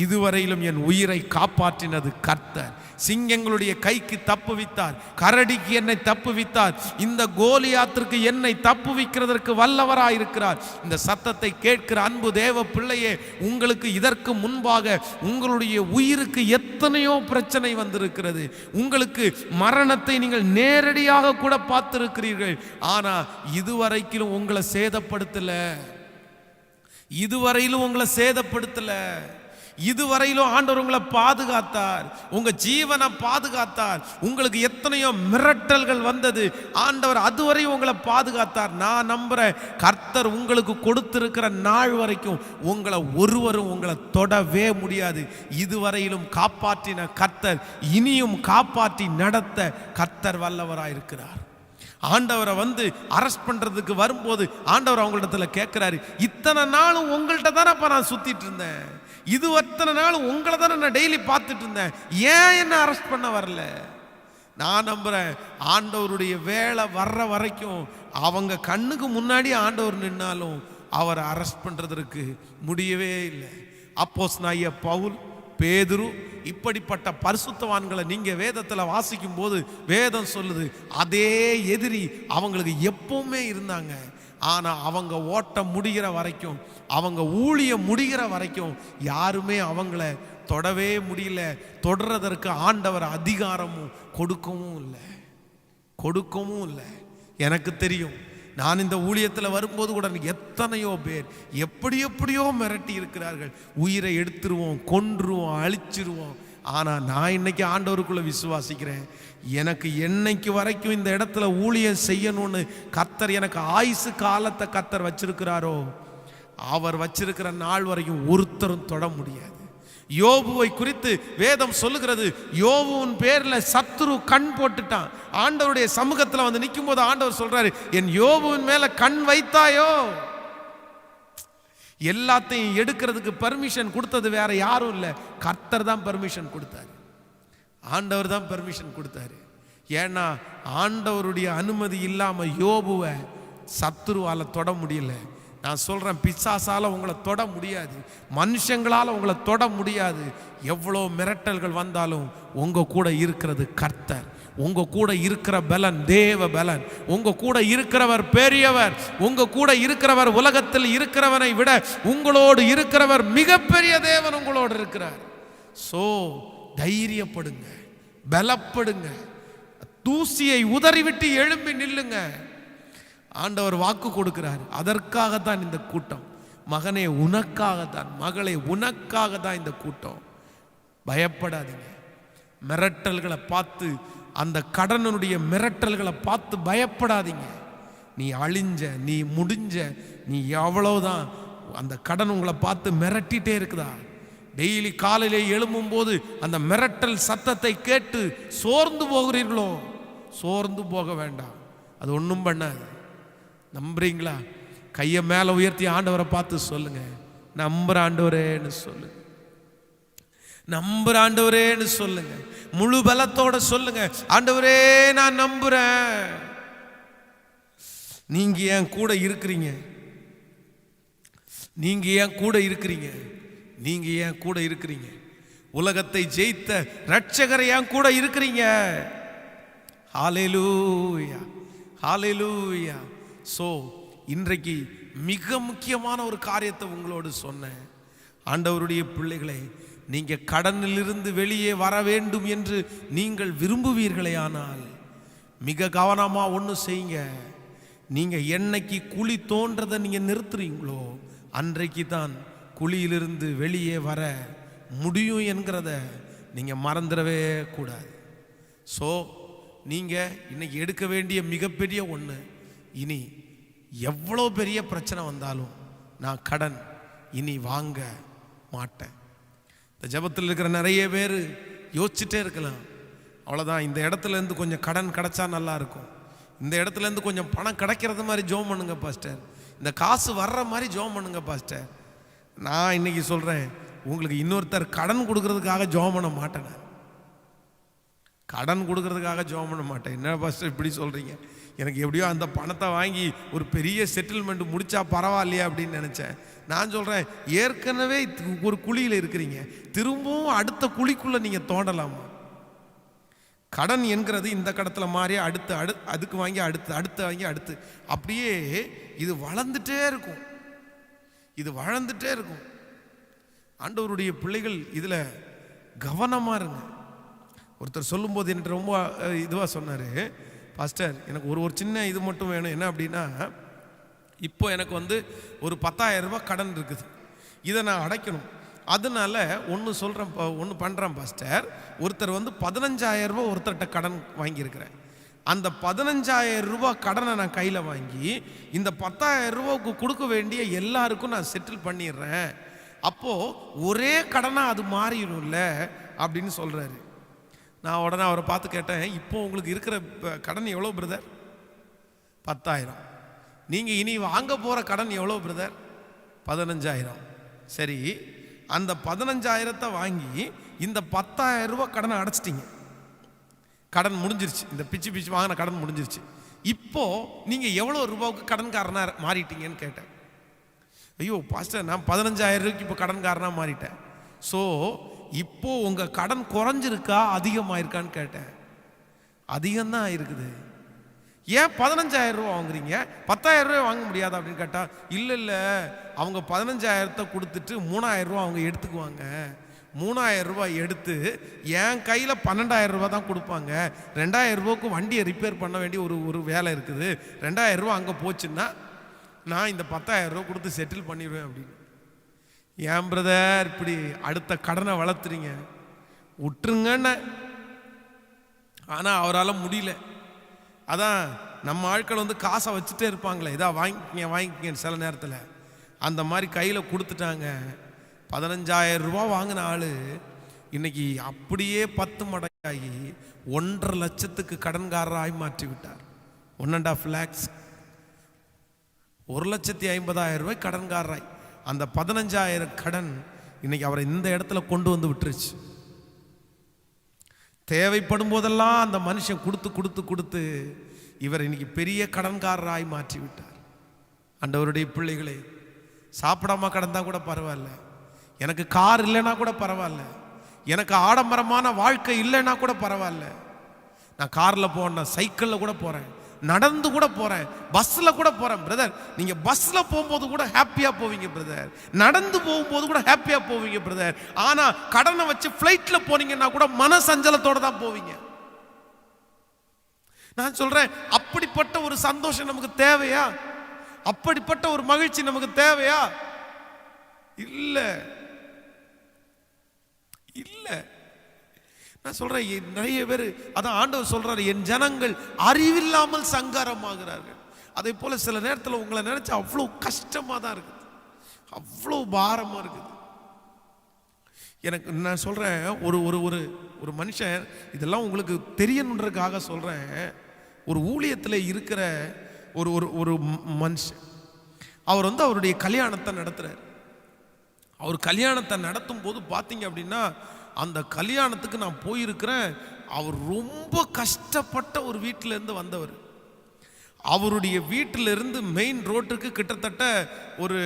இதுவரையிலும் என் உயிரை காப்பாற்றினது கர்த்தர். சிங்கங்களுடைய கைக்கு தப்புவித்தார், கரடிக்கு என்னை தப்புவித்தார், இந்த கோலியாத்திற்கு என்னை தப்புவிக்கிறதற்கு வல்லவராயிருக்கிறார். இந்த சத்தத்தை கேட்கிற அன்பு தேவ பிள்ளையே, உங்களுக்கு இதற்கு முன்பாக உங்களுடைய உயிருக்கு எத்தனையோ பிரச்சனை வந்திருக்கிறது. உங்களுக்கு மரணத்தை நீங்கள் நேரடியாக கூட பார்த்திருக்கிறீர்கள். ஆனா இதுவரைக்கும் உங்களை சேதப்படுத்தல, இதுவரையிலும் உங்களை சேதப்படுத்தல, இதுவரையிலும் ஆண்டவர் உங்களை பாதுகாத்தார், உங்க ஜீவனை பாதுகாத்தார். உங்களுக்கு எத்தனையோ மிரட்டல்கள் வந்தது, ஆண்டவர் அதுவரையும் உங்களை பாதுகாத்தார். நான் நம்புறேன், கர்த்தர் உங்களுக்கு கொடுத்திருக்கிற நாள் வரைக்கும் உங்களை ஒருவரும் உங்களை தொடவே முடியாது. இதுவரையிலும் காப்பாற்றின கர்த்தர் இனியும் காப்பாற்றி நடத்த கர்த்தர் வல்லவராயிருக்கிறார். ஆண்டவரை அரெஸ்ட் பண்றதுக்கு வரும்போது ஆண்டவர் அவங்களிடத்துல கேட்கிறாரு, இத்தனை நாளும் உங்கள்கிட்ட தானே நான் சுத்திட்டு இருந்தேன், இது அத்தனை நாள் உங்களை தானே நான் டெய்லி பார்த்துட்டு இருந்தேன், ஏன் என்ன அரெஸ்ட் பண்ண வரல? நான் நம்புறேன், ஆண்டவருடைய வேலை வர்ற வரைக்கும் அவங்க கண்ணுக்கு முன்னாடி ஆண்டவர் நின்னாலும் அவரை அரெஸ்ட் பண்றதற்கு முடியவே இல்லை. அப்போஸ்தலனாகிய பவுல், பேதுரு, இப்படிப்பட்ட பரிசுத்தவான்களை நீங்க வேதத்தில் வாசிக்கும் போது வேதம் சொல்லுது, அதே எதிரி அவங்களுக்கு எப்பவுமே இருந்தாங்க. ஆனா அவங்க ஓட்டம் முடிகிற வரைக்கும், அவங்க ஊழியம் முடிகிற வரைக்கும் யாருமே அவங்கள தொடவே முடியல. தொடர்றதற்கு ஆண்டவர் அதிகாரமும் கொடுக்கவும் இல்லை. எனக்கு தெரியும், நான் இந்த ஊழியத்தில் வரும்போது கூட எத்தனையோ பேர் எப்படியோ மிரட்டி இருக்கிறார்கள். உயிரை எடுத்துருவோம், கொன்றுவோம், அழிச்சிருவோம். ஆனால் நான் இன்னைக்கு ஆண்டவருக்குள்ள விசுவாசிக்கிறேன். எனக்கு என்னைக்கு வரைக்கும் இந்த இடத்துல ஊழியம் செய்யணும்னு கர்த்தர் எனக்கு ஆயுசு காலத்தை கர்த்தர் வச்சிருக்கிறாரோ, அவர் வச்சிருக்கிற நாள் வரைக்கும் ஒருத்தரும் தொட முடியாது. யோபுவை குறித்து வேதம் சொல்லுகிறது, யோபுவின் பேர்ல சத்துரு கண் போட்டுட்டான். ஆண்டவருடைய சமூகத்தில் வந்து நிற்கும் போது ஆண்டவர் சொல்றாரு, என் யோபுவின் மேல கண் வைத்தாயோ. எல்லாத்தையும் எடுக்கிறதுக்கு பர்மிஷன் கொடுத்தது வேற யாரும் இல்லை, கர்த்தர் தான் பர்மிஷன் கொடுத்தாரு. ஆண்டவர் தான் பர்மிஷன் கொடுத்தாரு. ஏன்னா ஆண்டவருடைய அனுமதி இல்லாம யோபுவை சத்துருவால தொட முடியல. நான் சொல்றேன், பிசாசால உங்களை தொட முடியாது, மனுஷங்களால உங்களை தொட முடியாது. எவ்வளோ மிரட்டல்கள் வந்தாலும் உங்க கூட இருக்கிறது கர்த்தர். உங்க கூட இருக்கிற பலன் தேவ பலன். உங்க கூட இருக்கிறவர் பெரியவர். உங்க கூட இருக்கிறவர் உலகத்தில் இருக்கிறவனை விட உங்களோடு இருக்கிறவர் மிகப்பெரிய தேவன் உங்களோடு இருக்கிறார். சோ தைரியப்படுங்க, பலப்படுங்க, தூசியை உதறிவிட்டு எழும்பி நில்லுங்க. ஆண்டவர் வாக்கு கொடுக்கிறார். அதற்காகத்தான் இந்த கூட்டம். மகனே உனக்காகத்தான், மகளே உனக்காகத்தான் இந்த கூட்டம். பயப்படாதீங்க. மிரட்டல்களை பார்த்து, அந்த கடனுடைய மிரட்டல்களை பார்த்து பயப்படாதீங்க. நீ அழிஞ்ச, நீ முடிஞ்ச, நீ எவ்வளவுதான். அந்த கடன் உங்களை பார்த்து மிரட்டிட்டே இருக்குதா? டெய்லி காலையிலே எழும்பும் போது அந்த மிரட்டல் சத்தத்தை கேட்டு சோர்ந்து போகிறீர்களோ? சோர்ந்து போக வேண்டாம், அது ஒன்றும் பண்ணாது. நம்புறீங்களா? கையை மேலே உயர்த்தி ஆண்டவரை பார்த்து சொல்லுங்க, நம்புற ஆண்டவரேன்னு சொல்லுங்க, நம்புற ஆண்டவரேன்னு சொல்லுங்க. முழு பலத்தோட சொல்லுங்க, ஆண்டவரே நான் நம்புறேன், நீங்க என் கூட இருக்கிறீங்க, நீங்க என் கூட இருக்கிறீங்க, நீங்க என் கூட இருக்கிறீங்க. உலகத்தை ஜெயித்த ரட்சகரை என் கூட இருக்கிறீங்க. ஹல்லேலூயா, ஹல்லேலூயா. சோ இன்றைக்கு மிக முக்கியமான ஒரு காரியத்தை உங்களோடு சொன்னேன். ஆண்டவருடைய பிள்ளைகளை, நீங்க கடனிலிருந்து வெளியே வர வேண்டும் என்று நீங்கள் விரும்புவீர்களே, ஆனால் மிக கவனமா ஒன்று செய்யுங்க. நீங்க என்னைக்கு குழி தோன்றதை நீங்க நிறுத்துறீங்களோ, அன்றைக்கு தான் குழியிலிருந்து வெளியே வர முடியும் என்கிறத நீங்க மறந்துடவே கூடாது. ஸோ நீங்க இன்னைக்கு எடுக்க வேண்டிய மிகப்பெரிய ஒன்று, இனி எவ்வளோ பெரிய பிரச்சனை வந்தாலும் நான் கடன் இனி வாங்க மாட்டேன். இந்த ஜெபத்தில் இருக்கிற நிறைய பேர் யோசிச்சுட்டே இருக்கலாம், அவ்வளோதான், இந்த இடத்துல இருந்து கொஞ்சம் கடன் கிடைச்சா நல்லா இருக்கும், இந்த இடத்துல இருந்து கொஞ்சம் பணம் கிடைக்கிறது மாதிரி ஜோம் பண்ணுங்க பாஸ்டர், இந்த காசு வர்ற மாதிரி ஜோம் பண்ணுங்க பாஸ்டர். நான் இன்னைக்கு சொல்றேன், உங்களுக்கு இன்னொருத்தர் கடன் கொடுக்கறதுக்காக ஜோம் பண்ண மாட்டேன், கடன் கொடுக்கறதுக்காக ஜோம் பண்ண மாட்டேன். என்ன பாஸ்டர் இப்படி சொல்றீங்க? எனக்கு எப்படியோ அந்த பணத்தை வாங்கி ஒரு பெரிய செட்டில்மெண்ட் முடிச்சா பரவாயில்லையா அப்படின்னு நினைச்சேன். நான் சொல்றேன், ஏற்கனவே ஒரு குழியில் இருக்கிறீங்க, திரும்பவும் அடுத்த குழிக்குள்ள நீங்க தோண்டலாமா? கடன் என்கிறது இந்த கடத்துல மாதிரி அடுத்து அதுக்கு வாங்கி அடுத்து வாங்கி அடுத்து அப்படியே இது வளர்ந்துட்டே இருக்கும், இது வளர்ந்துட்டே இருக்கும். ஆண்டவருடைய பிள்ளைகள் இதுல கவனமா இருங்க. ஒருத்தர் சொல்லும்போது என்கிட்ட ரொம்ப இதுவா சொன்னாரு, பாஸ்டர் எனக்கு ஒரு சின்ன இது மட்டும் வேணும். என்ன அப்படின்னா, இப்போ எனக்கு ஒரு 10,000 ரூபாய் கடன் இருக்குது, இதை நான் அடைக்கணும். அதனால ஒன்று பண்ணுறேன் பாஸ்டர், ஒருத்தர் 15,000 ரூபாய் ஒருத்தர்கிட்ட கடன் வாங்கியிருக்கிறேன். அந்த 15,000 ரூபாய் கடனை நான் கையில் வாங்கி இந்த 10,000 ரூபாய்க்கு கொடுக்க வேண்டிய எல்லாருக்கும் நான் செட்டில் பண்ணிடுறேன். அப்போது ஒரே கடனாக அது மாறிடும்ல அப்படின்னு சொல்கிறாரு. நான் உடனே அவரை பார்த்து கேட்டேன், இப்போ உங்களுக்கு இருக்கிற கடன் எவ்வளோ பிரதர்? 10,000. நீங்கள் இனி வாங்க போகிற கடன் எவ்வளோ பிரதர்? 15,000. சரி, அந்த 15,000 வாங்கி இந்த 10,000 ரூபாய் கடனை அடைச்சிட்டிங்க, கடன் முடிஞ்சிருச்சு, இந்த பிச்சு வாங்கின கடன் முடிஞ்சிருச்சு. இப்போ நீங்கள் எவ்வளோ ரூபாவுக்கு கடன்காரனாக மாறிட்டீங்கன்னு கேட்டேன். ஐயோ பாஸ்டர், நான் 15,000 ரூபாய்க்கு இப்போ கடன்காரனாக மாறிட்டேன். ஸோ இப்போ உங்க கடன் குறைஞ்சிருக்கா அதிகமாயிருக்கான்னு கேட்டேன். அதிகம்தான் இருக்குது. ஏன் 15,000 ரூபாய் வாங்குறீங்க, 10,000 ரூபாய் வாங்க முடியாதா அப்படின்னு கேட்டா, இல்லை அவங்க 15,000 கொடுத்துட்டு 3,000 ரூபாய் அவங்க எடுத்துக்குவாங்க, 3,000 ரூபாய் எடுத்து என் கையில் 12,000 ரூபாய் தான் கொடுப்பாங்க, 2,000 ரூபாய்க்கு வண்டியை ரிப்பேர் பண்ண வேண்டிய ஒரு வேலை இருக்குது, 2,000 ரூபாய் அங்கே போச்சுன்னா நான் இந்த 10,000 ரூபாய் கொடுத்து செட்டில் பண்ணிடுவேன் அப்படின்னு. ஏன் பிரதர் இப்படி அடுத்த கடனை வளர்த்துறீங்க? விட்டுருங்கன்னு. ஆனால் அவரால் முடியல. அதான் நம்ம ஆட்கள் வந்து காசை வச்சுட்டே இருப்பாங்களே, இதா வாங்கிக்கங்க வாங்கிக்கங்க. சில நேரத்தில் அந்த மாதிரி கையில் கொடுத்துட்டாங்க. 15,000 ரூபா வாங்கின ஆள் இன்னைக்கு அப்படியே 10 மடங்காகி 1.5 லட்சத்துக்கு கடன்காரராய் மாற்றி விட்டார். 1.5 lakhs, 1,50,000 ரூபாய் கடன்காரராய். அந்த 15,000 கடன் இன்னைக்கு அவரை இந்த இடத்துல கொண்டு வந்து விட்டுருச்சு. தேவைப்படும் போதெல்லாம் அந்த மனுஷன் கொடுத்து கொடுத்து கொடுத்து இவர் இன்னைக்கு பெரிய கடன்காரராய் மாற்றி விட்டார். ஆண்டவருடைய பிள்ளைகளே, சாப்பிடாம கடந்தா கூட பரவாயில்ல, எனக்கு கார் இல்லைன்னா கூட பரவாயில்ல, எனக்கு ஆடம்பரமான வாழ்க்கை இல்லைன்னா கூட பரவாயில்ல, நான் காரில் போனேன், சைக்கிளில் கூட போகிறேன், நடந்து கூட போகிறேன், பஸ்ஸில் கூட போகிறேன். பிரதர், நீங்கள் பஸ்ஸில் போகும்போது கூட ஹாப்பியாக போவீங்க பிரதர், நடந்து போகும்போது கூட ஹாப்பியாக போவீங்க பிரதர். ஆனால் கடனை வச்சு ஃப்ளைட்டில் போனீங்கன்னா கூட மன சஞ்சலத்தோடு தான் போவீங்க. நான் சொல்கிறேன், அப்படிப்பட்ட ஒரு சந்தோஷம் நமக்கு தேவையா? அப்படிப்பட்ட ஒரு மகிழ்ச்சி நமக்கு தேவையா? இல்லை இல்லை. நான் சொல்றேன், நிறைய பேர் அதான் ஆண்டவர் சொல்றாரு, என் ஜனங்கள் அறிவில்லாமல் சங்காரமாகிறார்கள். அதே போல சில நேரத்தில் உங்களை நினைச்சா அவ்வளோ கஷ்டமா தான் இருக்குது, அவ்வளோ பாரமா இருக்குது. எனக்கு நான் சொல்றேன், ஒரு ஒரு ஒரு ஒரு மனுஷன், இதெல்லாம் உங்களுக்கு தெரியணுன்றதுக்காக சொல்றேன். ஒரு ஊழியத்தில் இருக்கிற ஒரு ஒரு ஒரு மனுஷன், அவர் வந்து அவருடைய கல்யாணத்தை நடத்துறாரு. அவர் கல்யாணத்தை நடத்தும் போது பார்த்தீங்க அப்படின்னா, அந்த கல்யாணத்துக்கு நான் போயிருக்கிறேன். அவர் ரொம்ப கஷ்டப்பட்ட ஒரு வீட்டிலேருந்து வந்தவர். அவருடைய வீட்டிலிருந்து மெயின் ரோட்டுக்கு கிட்டத்தட்ட ஒரு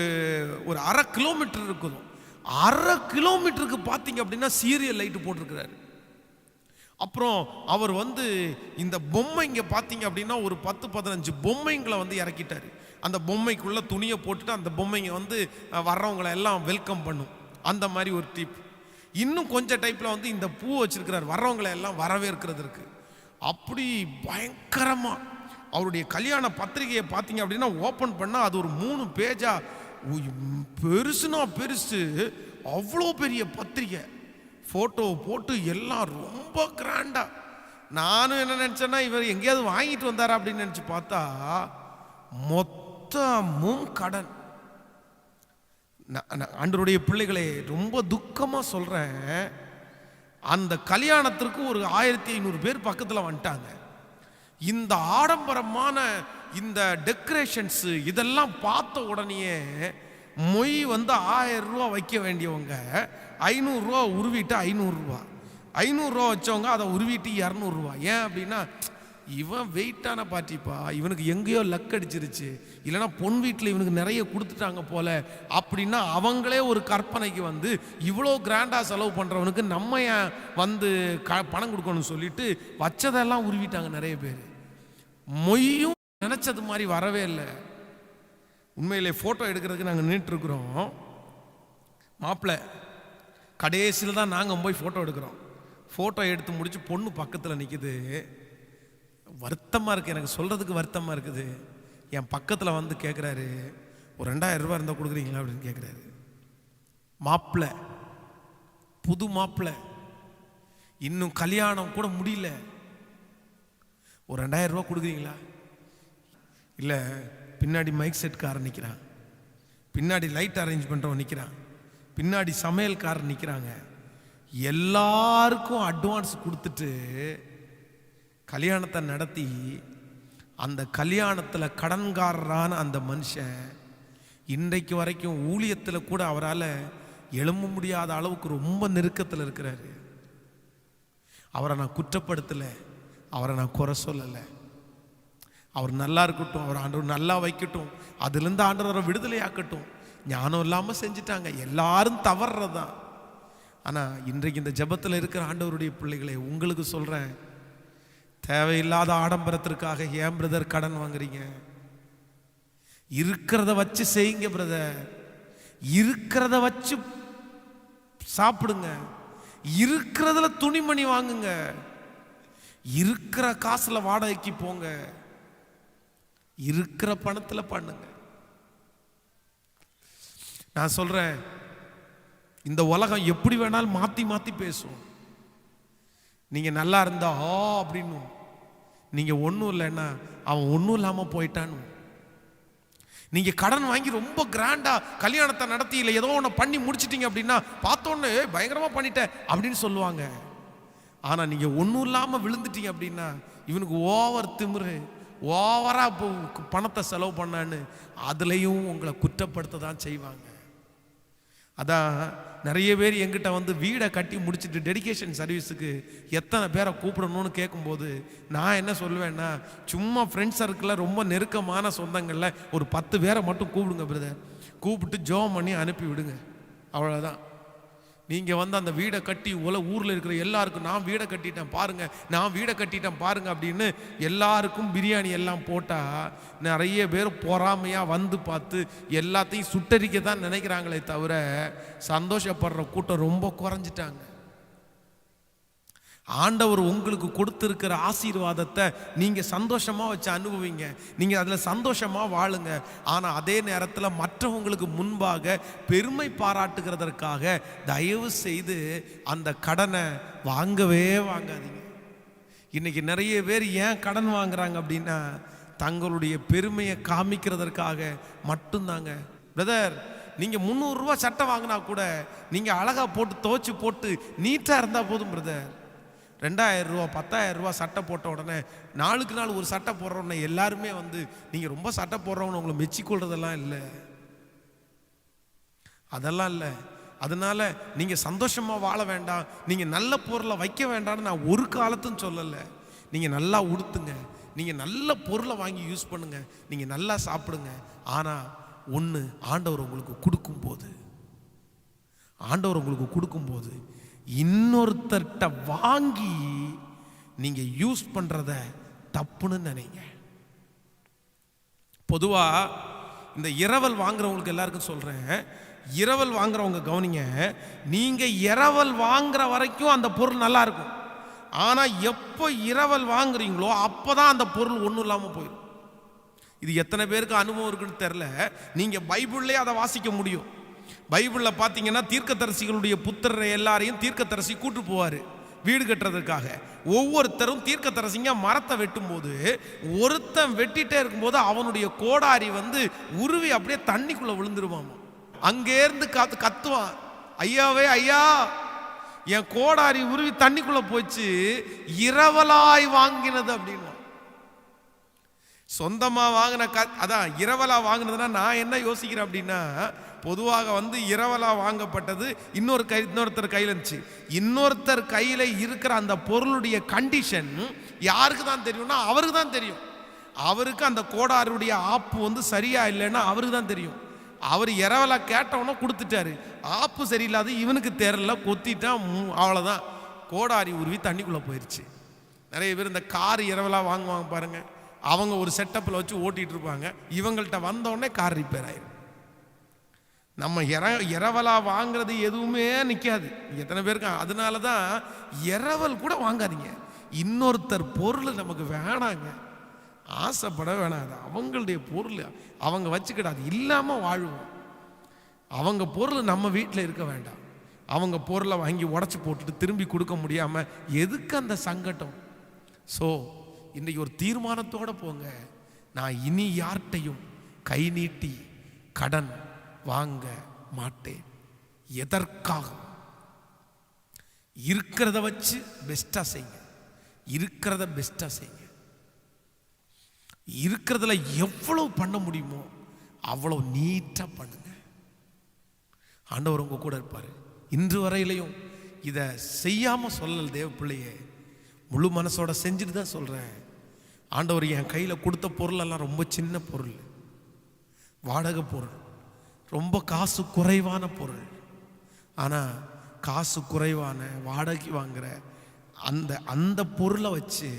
ஒரு 1/2 கிலோமீட்டர் இருக்கும். 1/2 கிலோமீட்டருக்கு பார்த்தீங்க அப்படின்னா சீரியல் லைட்டு போட்டிருக்கிறாரு. அப்புறம் அவர் வந்து இந்த பொம்மைங்க பார்த்தீங்க அப்படின்னா ஒரு 10-15 பொம்மைங்களை வந்து இறக்கிட்டாரு. அந்த பொம்மைக்குள்ள துணியை போட்டுட்டு அந்த பொம்மைங்க வந்து வர்றவங்களை எல்லாம் வெல்கம் பண்ணும். அந்த மாதிரி ஒரு டிப். இன்னும் கொஞ்சம் டைப்ல வந்து இந்த பூ வச்சிருக்கிறார், வர்றவங்களை எல்லாம் வரவேற்கிறது இருக்கு. அப்படி பயங்கரமா அவருடைய கல்யாண பத்திரிகையை பார்த்தீங்க அப்படின்னா ஓப்பன் பண்ணா அது ஒரு 3 பேஜா, பெருசுனா பெருசு, அவ்வளோ பெரிய பத்திரிகை, போட்டோ போட்டு எல்லாம் ரொம்ப கிராண்டா. நானும் என்ன நினைச்சேன்னா, இவர் எங்கேயாவது வாங்கிட்டு வந்தாரா அப்படின்னு நினைச்சு பார்த்தா மொத்தமும் கடன். ஆண்டவருடைய பிள்ளைகளே, ரொம்ப துக்கமா சொல்றேன், அந்த கல்யாணத்திற்கு ஒரு 1500 பேர் பக்கத்தில் வந்துட்டாங்க. இந்த ஆடம்பரமான இந்த டெக்கரேஷன்ஸ் இதெல்லாம் பார்த்த உடனே மொய் வந்து 1000 ரூபா வைக்க வேண்டியவங்க 500 ரூபா உருவிட்டு 500 ரூபா, 500 ரூபா வச்சவங்க அதை உருவிட்டு 200 ரூபா. ஏன் அப்படின்னா, இவன் வெயிட்டான பார்ட்டிப்பா, இவனுக்கு எங்கேயோ லக் அடிச்சிருச்சு, இல்லைன்னா பொன் வீட்டில் இவனுக்கு நிறைய கொடுத்துட்டாங்க போல அப்படின்னா அவங்களே ஒரு கற்பனைக்கு வந்து இவ்வளோ கிராண்டாக செலவு பண்ணுறவனுக்கு நம்ம ஏன் வந்து பணம் கொடுக்கணும்னு சொல்லிட்டு வச்சதெல்லாம் உருவிட்டாங்க நிறைய பேர். மொய்யும் நினச்சது மாதிரி வரவே இல்லை. உண்மையிலே ஃபோட்டோ எடுக்கிறதுக்கு நாங்கள் நின்றுட்டுருக்குறோம். மாப்பிள்ளை கடைசியில் தான் நாங்கள் போய் ஃபோட்டோ எடுக்கிறோம். ஃபோட்டோ எடுத்து முடிச்சு பொண்ணு பக்கத்தில் நிற்குது. வருத்தமாக இருக்குது, எனக்கு சொல்கிறதுக்கு வருத்தமாக இருக்குது. என் பக்கத்தில் வந்து கேட்குறாரு, ஒரு 2000 ரூபா இருந்தால் கொடுக்குறீங்களா அப்படின்னு கேட்குறாரு. மாப்பிள்ளை, புது மாப்பிள்ளை, இன்னும் கல்யாணம் கூட முடியல, ஒரு 2000 ரூபா கொடுக்குறீங்களா? இல்லை, பின்னாடி மைக் செட்காரன் நிற்கிறான், பின்னாடி லைட் அரேஞ்ச் பண்ணுறவன் நிற்கிறான், பின்னாடி சமையல்காரன் நிற்கிறாங்க, எல்லாருக்கும் அட்வான்ஸ் கொடுத்துட்டு கல்யாணத்தை நடத்தி அந்த கல்யாணத்தில் கடன்காரரான அந்த மனுஷன் இன்றைக்கு வரைக்கும் ஊழியத்தில் கூட அவரால் எழும்ப முடியாத அளவுக்கு ரொம்ப நெருக்கத்தில் இருக்கிறாரு. அவரை நான் குற்றப்படுத்தலை, அவரை நான் குறை சொல்லலை. அவர் நல்லா இருக்கட்டும், அவர் ஆண்டவர் நல்லா வைக்கட்டும், அதுலேருந்து ஆண்டவரை விடுதலையாக்கட்டும். ஞானம் இல்லாமல் செஞ்சிட்டாங்க, எல்லாரும் தவறுறதான். ஆனால் இன்றைக்கு இந்த ஜெபத்தில் இருக்கிற ஆண்டவருடைய பிள்ளைகளை உங்களுக்கு சொல்கிறேன், தேவையில்லாத ஆடம்பரத்திற்காக ஏன் பிரதர் கடன் வாங்குறீங்க? இருக்கிறத வச்சு செய்யுங்க பிரதர், இருக்கிறத வச்சு சாப்பிடுங்க, இருக்கிறதுல துணிமணி வாங்குங்க, இருக்கிற காசுல வாடகைக்கு போங்க, இருக்கிற பணத்துல பண்ணுங்க. நான் சொல்றேன், இந்த உலகம் எப்படி வேணாலும் மாத்தி மாத்தி பேசும். நீங்க நல்லா இருந்தா அப்படின்னு, நீங்க ஒன்றும் இல்லைன்னா அவன் ஒன்றும் இல்லாமல் போயிட்டான்னு. நீங்க கடன் வாங்கி ரொம்ப கிராண்டா கல்யாணத்தை நடத்தி இல்லை ஏதோ ஒன்று பண்ணி முடிச்சிட்டீங்க அப்படின்னா பார்த்தோன்னு பயங்கரமா பண்ணிட்டேன் அப்படின்னு சொல்லுவாங்க. ஆனா நீங்க ஒன்றும் இல்லாமல் விழுந்துட்டீங்க அப்படின்னா இவனுக்கு ஓவர் திமிரு, ஓவரா பணத்தை செலவு பண்ணான்னு அதுலேயும் உங்களை குற்றப்படுத்த தான் செய்வாங்க. அதான் நிறைய பேர் எங்கிட்ட வந்து வீடை கட்டி முடிச்சுட்டு டெடிகேஷன் சர்வீஸுக்கு எத்தனை பேரை கூப்பிடணும்னு கேட்கும்போது நான் என்ன சொல்லுவேன்னா, சும்மா ஃப்ரெண்ட்ஸ் சர்க்கிளில் ரொம்ப நெருக்கமான சொந்தங்களில் ஒரு 10 பேரை மட்டும் கூப்பிடுங்க பிரதர், கூப்பிட்டு ஜோம் பண்ணி அனுப்பி விடுங்க, அவ்வளோதான். நீங்கள் வந்து அந்த வீடை கட்டி ஊரில் இருக்கிற எல்லாருக்கும் நான் வீடை கட்டிட்டேன் பாருங்க, நான் வீடை கட்டிட்டேன் பாருங்க அப்படின்னு எல்லாருக்கும் பிரியாணி எல்லாம் போட்டால் நிறைய பேர் பொறாமையாக வந்து பார்த்து எல்லாத்தையும் சுட்டரிக்க தான் நினைக்கிறாங்களே தவிர சந்தோஷப்படுற கூட்டம் ரொம்ப குறைஞ்சிட்டாங்க. ஆண்டவர் உங்களுக்கு கொடுத்திருக்கிற ஆசீர்வாதத்தை நீங்க சந்தோஷமா வச்சு அனுபவிங்க, நீங்க அதுல சந்தோஷமா வாழுங்க. ஆனா அதே நேரத்தில் மற்றவங்களுக்கு முன்பாக பெருமை பாராட்டுகிறதற்காக தயவு செய்து அந்த கடனை வாங்கவே வாங்காதீங்க. இன்னைக்கு நிறைய பேர் ஏன் கடன் வாங்குறாங்க அப்படின்னா தங்களுடைய பெருமையை காமிக்கிறதற்காக மட்டும்தாங்க. பிரதர், நீங்க 300 ரூபா சட்டை வாங்கினா கூட நீங்க அழகா போட்டு துவைச்சு போட்டு நீட்டா இருந்தா போதும் பிரதர். 2000 ரூபா 10,000 ரூபா சட்டை போட்ட உடனே நாளுக்கு நாள் ஒரு சட்டை போடுற உடனே எல்லாருமே வந்து நீங்க ரொம்ப சட்டை போடுறவங்க உங்களை மெச்சிக்கொள்றதெல்லாம் இல்லை, அதெல்லாம் இல்லை. அதனால நீங்க சந்தோஷமா வாழ வேண்டாம், நீங்க நல்ல பொருளை வைக்க வேண்டாம்னு நான் ஒரு காலத்தும் சொல்லலை. நீங்க நல்லா உடுத்துங்க, நீங்க நல்ல பொருளை வாங்கி யூஸ் பண்ணுங்க, நீங்க நல்லா சாப்பிடுங்க. ஆனா ஒன்று, ஆண்டவர் உங்களுக்கு கொடுக்கும்போது இன்னொருத்தர்கிட்ட வாங்கி நீங்க யூஸ் பண்றத தப்புன்னு நினைங்க. பொதுவா இந்த இரவல் வாங்குறவங்களுக்கு எல்லாருக்கும் சொல்றேன், இரவல் வாங்குறவங்க கவனிங்க, நீங்க இரவல் வாங்குற வரைக்கும் அந்த பொருள் நல்லா இருக்கும். ஆனா எப்போ இரவல் வாங்குறீங்களோ அப்பதான் அந்த பொருள் ஒன்றும் இல்லாமல் போயிடும். இது எத்தனை பேருக்கு அனுபவம் இருக்குன்னு தெரியல. நீங்க பைபிள்லேயே அதை வாசிக்க முடியும். பைபிளில் பார்த்தீங்கன்னா தீர்க்கதரிசிகளுடைய புத்திரரை எல்லாரையும் தீர்க்கதரிசி கூட்டு போவார் வீடு கட்டுறதுக்காக. ஒவ்வொருத்தரும் தீர்க்கதரிசிங்க மரத்தை வெட்டும் போது ஒருத்தன் வெட்டிட்டே இருக்கும்போது அவனுடைய கோடாரி வந்து உருவி அப்படியே தண்ணிக்குள்ள விழுந்துருவான். அங்கேருந்து கத்துவான், ஐயாவே ஐயா என் கோடாரி உருவி தண்ணிக்குள்ள போச்சு, இரவலாய் வாங்கினது அப்படின்னு. சொந்தமா வாங்கின அதான் இரவலா வாங்கினதுன்னா நான் என்ன யோசிக்கிறேன் அப்படின்னா, பொதுவாக வந்து இரவலா வாங்கப்பட்டது இன்னொருத்தர் கையில் இருந்துச்சு. இன்னொருத்தர் கையில் இருக்கிற அந்த பொருளுடைய கண்டிஷன் யாருக்கு தான் தெரியும்னா அவருக்கு தான் தெரியும். அவருக்கு அந்த கோடாருடைய ஆப்பு வந்து சரியா இல்லைன்னா அவருக்கு தான் தெரியும். அவர் இரவலா கேட்டவன கொடுத்துட்டாரு, ஆப்பு சரியில்லாத இவனுக்கு தெரியல, கொத்திட்டான், அவ்வளோதான், கோடாரி உருவி தண்ணிக்குள்ளே போயிடுச்சு. நிறைய பேர் இந்த கார் இரவலா வாங்குவாங்க பாருங்க, அவங்க ஒரு செட்டப்பில் வச்சு ஓட்டிகிட்டு இருப்பாங்க, இவங்கள்ட்ட வந்தோடனே கார் ரிப்பேர் ஆயிடும். நம்ம இரவலா வாங்குறது எதுவுமே நிற்காது. எத்தனை பேருக்கு அதனால தான் இரவல் கூட வாங்காதீங்க. இன்னொருத்தர் பொருள் நமக்கு வேணாங்க, ஆசைப்பட வேணாம். அது அவங்களுடைய பொருள், அவங்க வச்சுக்கிடாது, இல்லாமல் வாழ்வோம். அவங்க பொருள் நம்ம வீட்டில் இருக்க வேண்டாம். அவங்க பொருளை வாங்கி உடச்சி போட்டுட்டு திரும்பி கொடுக்க முடியாமல் எதுக்கு அந்த சங்கடம்? ஸோ இன்றைக்கி ஒரு தீர்மானத்தோடு போங்க, நான் இனி யார்கிட்டையும் கை நீட்டி கடன் வாங்க மாட்டேன். எதற்காக? இருக்கிறத வச்சு பெஸ்டா செய்யுங்க, இருக்கிறத பெஸ்டா செய்யுங்க. இருக்கிறதுல எவ்வளவு பண்ண முடியுமோ அவ்வளவு நீட்டா பண்ணுங்க. ஆண்டவர் உங்க கூட இருப்பாரு. இன்று வரையிலையும் இதை செய்யாம சொல்லல தேவ பிள்ளையே, முழு மனசோட செஞ்சுட்டு தான் சொல்றேன். ஆண்டவர் என் கையில கொடுத்த பொருள் எல்லாம் ரொம்ப சின்ன பொருள், வாடகை பொருள், ரொம்ப காசு குறைவான பொருள். ஆனா காசு குறைவான வாடகை வாங்குற அந்த பொருளை வச்சு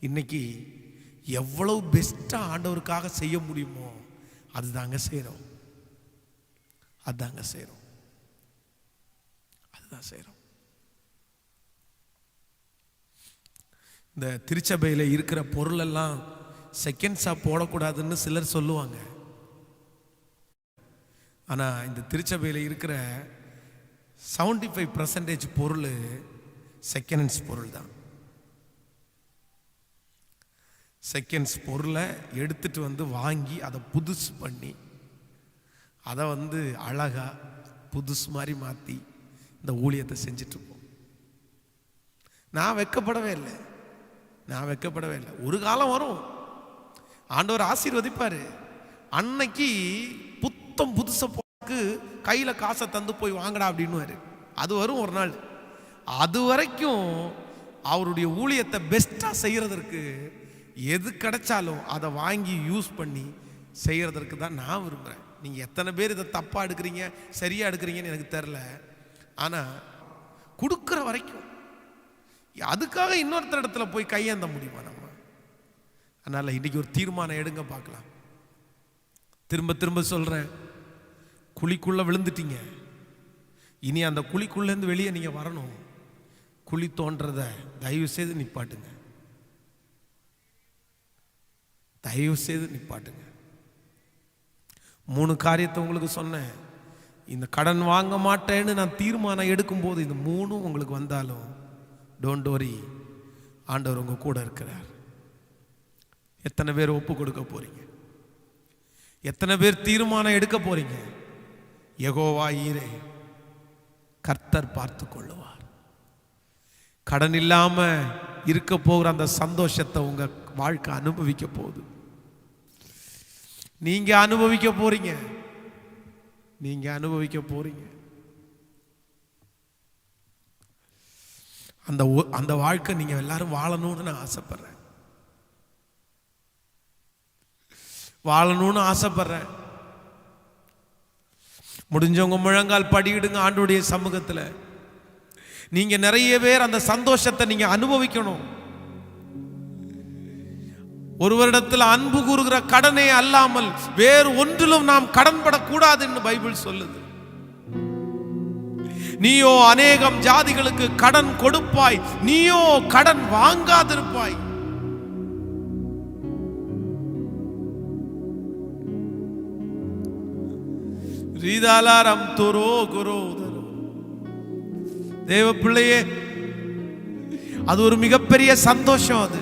இன்னைக்கு எவ்வளவு பெஸ்டா ஆண்டவருக்காக செய்ய முடியுமோ அதுதாங்க செய்றோம், அதுதான் செய்றோம். இந்த திருச்சபையில் இருக்கிற பொருள் எல்லாம் செகண்ட்ஸா போடக்கூடாதுன்னு சிலர் சொல்லுவாங்க. ஆனா இந்த திருச்சபையில் இருக்கிற 75% பொருள் செகண்ட் ஹேண்ட்ஸ் பொருள் தான். செகண்ட்ஸ் பொருளை எடுத்துட்டு வந்து வாங்கி அதை புதுசு பண்ணி அதை அழகா புதுசு மாதிரி மாற்றி இந்த ஊழியத்தை செஞ்சுட்டு இருப்போம். நான் வெட்கப்படவே இல்லை. ஒரு காலம் வரும், ஆண்டவர் ஆசீர்வதிப்பாரு. அன்னைக்கு புத்தம் புதுசை போக்கு கையில் காசை தந்து போய் வாங்கடா அப்படின்னு அது வரும் ஒரு நாள். அது வரைக்கும் அவருடைய ஊழியத்தை பெஸ்ட்டாக செய்கிறதற்கு எது கிடைச்சாலும் அதை வாங்கி யூஸ் பண்ணி செய்கிறதற்கு தான் நான் விரும்புகிறேன். நீங்கள் எத்தனை பேர் இதை தப்பாக எடுக்கிறீங்க சரியாக எடுக்கிறீங்கன்னு எனக்கு தெரில. ஆனால் கொடுக்குற வரைக்கும் அதுக்காக இன்னொருத்தர் இடத்துல போய் கையேந்த முடியுமா நம்ம? அதனால் இன்றைக்கி ஒரு தீர்மானம் எடுங்க பார்க்கலாம். திரும்ப திரும்ப சொல்கிறேன், குழிக்குள்ளே விழுந்துட்டீங்க. இனி அந்த குழிக்குள்ளேருந்து வெளியே நீங்கள் வரணும். குழி தோன்றத தயவு செய்து நிப்பாட்டுங்க. 3 காரியத்தை உங்களுக்கு சொன்னேன். இந்த கடன் வாங்க மாட்டேன்னு நான் தீர்மானம் எடுக்கும்போது இந்த 3 உங்களுக்கு வந்தாலும் டோன்ட் வரி, ஆண்டவர் உங்க கூட இருக்கிறார். எத்தனை பேர் ஒப்பு கொடுக்க போறீங்க? எத்தனை பேர் தீர்மானம் எடுக்க போறீங்க? யெகோவா ஈரே, கர்த்தர் பார்த்து கொள்ளுவார். கடன் இல்லாம இருக்க போகிற அந்த சந்தோஷத்தை உங்க வாழ்க்கை அனுபவிக்க போகுது. நீங்க அனுபவிக்க போறீங்க. அந்த வாழ்க்கை நீங்க எல்லாரும் வாழணும்னு நான் ஆசைப்படுறேன். முடிஞ்சவங்க முழங்கால் படியிடுங்க ஆண்டவருடைய சமூகத்தில். நீங்க நிறைய பேர் அந்த சந்தோஷத்தை நீங்க அனுபவிக்கணும். ஒருவரிடத்தில் அன்பு கூறுகிற கடனே அல்லாமல் வேறு ஒன்றிலும் நாம் கடன்படக்கூடாது என்று பைபிள் சொல்லுது. நீயோ அநேகம் ஜாதிகளுக்கு கடன் கொடுப்பாய், நீயோ கடன் வாங்காதிருப்பாய். ரீதாலாரம் துரோ குரோ தேவ பிள்ளையே, அது ஒரு மிகப்பெரிய சந்தோஷம். அது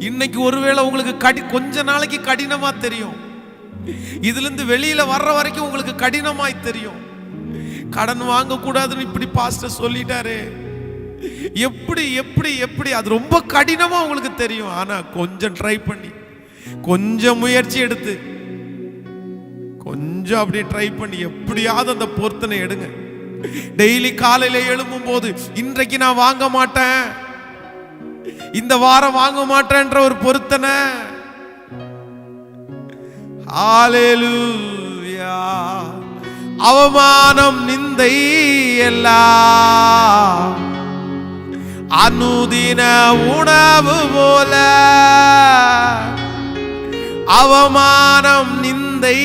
இன்னைக்கு ஒருவேளை உங்களுக்கு கொஞ்ச நாளைக்கு கடினமா தெரியும். இதுல இருந்து வெளியில வர்ற வரைக்கும் உங்களுக்கு கடினமாய் தெரியும். கடன் வாங்க கூடாதுன்னு இப்படி பாஸ்டர் சொல்லிட்டாரு, எப்படி அது ரொம்ப கடினமா உங்களுக்கு தெரியும். ஆனா கொஞ்சம் ட்ரை பண்ணி, கொஞ்சம் முயற்சி எடுத்து, கொஞ்சம் அப்படியே ட்ரை பண்ணி எப்படியாவது அந்த பொருத்தனை எடுங்க. டெய்லி காலையில எழும்பும் போது இன்றைக்கு நான் வாங்க மாட்டேன், இந்த வாரம் வாங்க மாட்டேன்ற ஒரு பொருத்தனை. ஹல்லேலூயா. அவமானம் நிந்தை எல்லாம் அனுதின உணவு போல, அவமானம் நிந்தை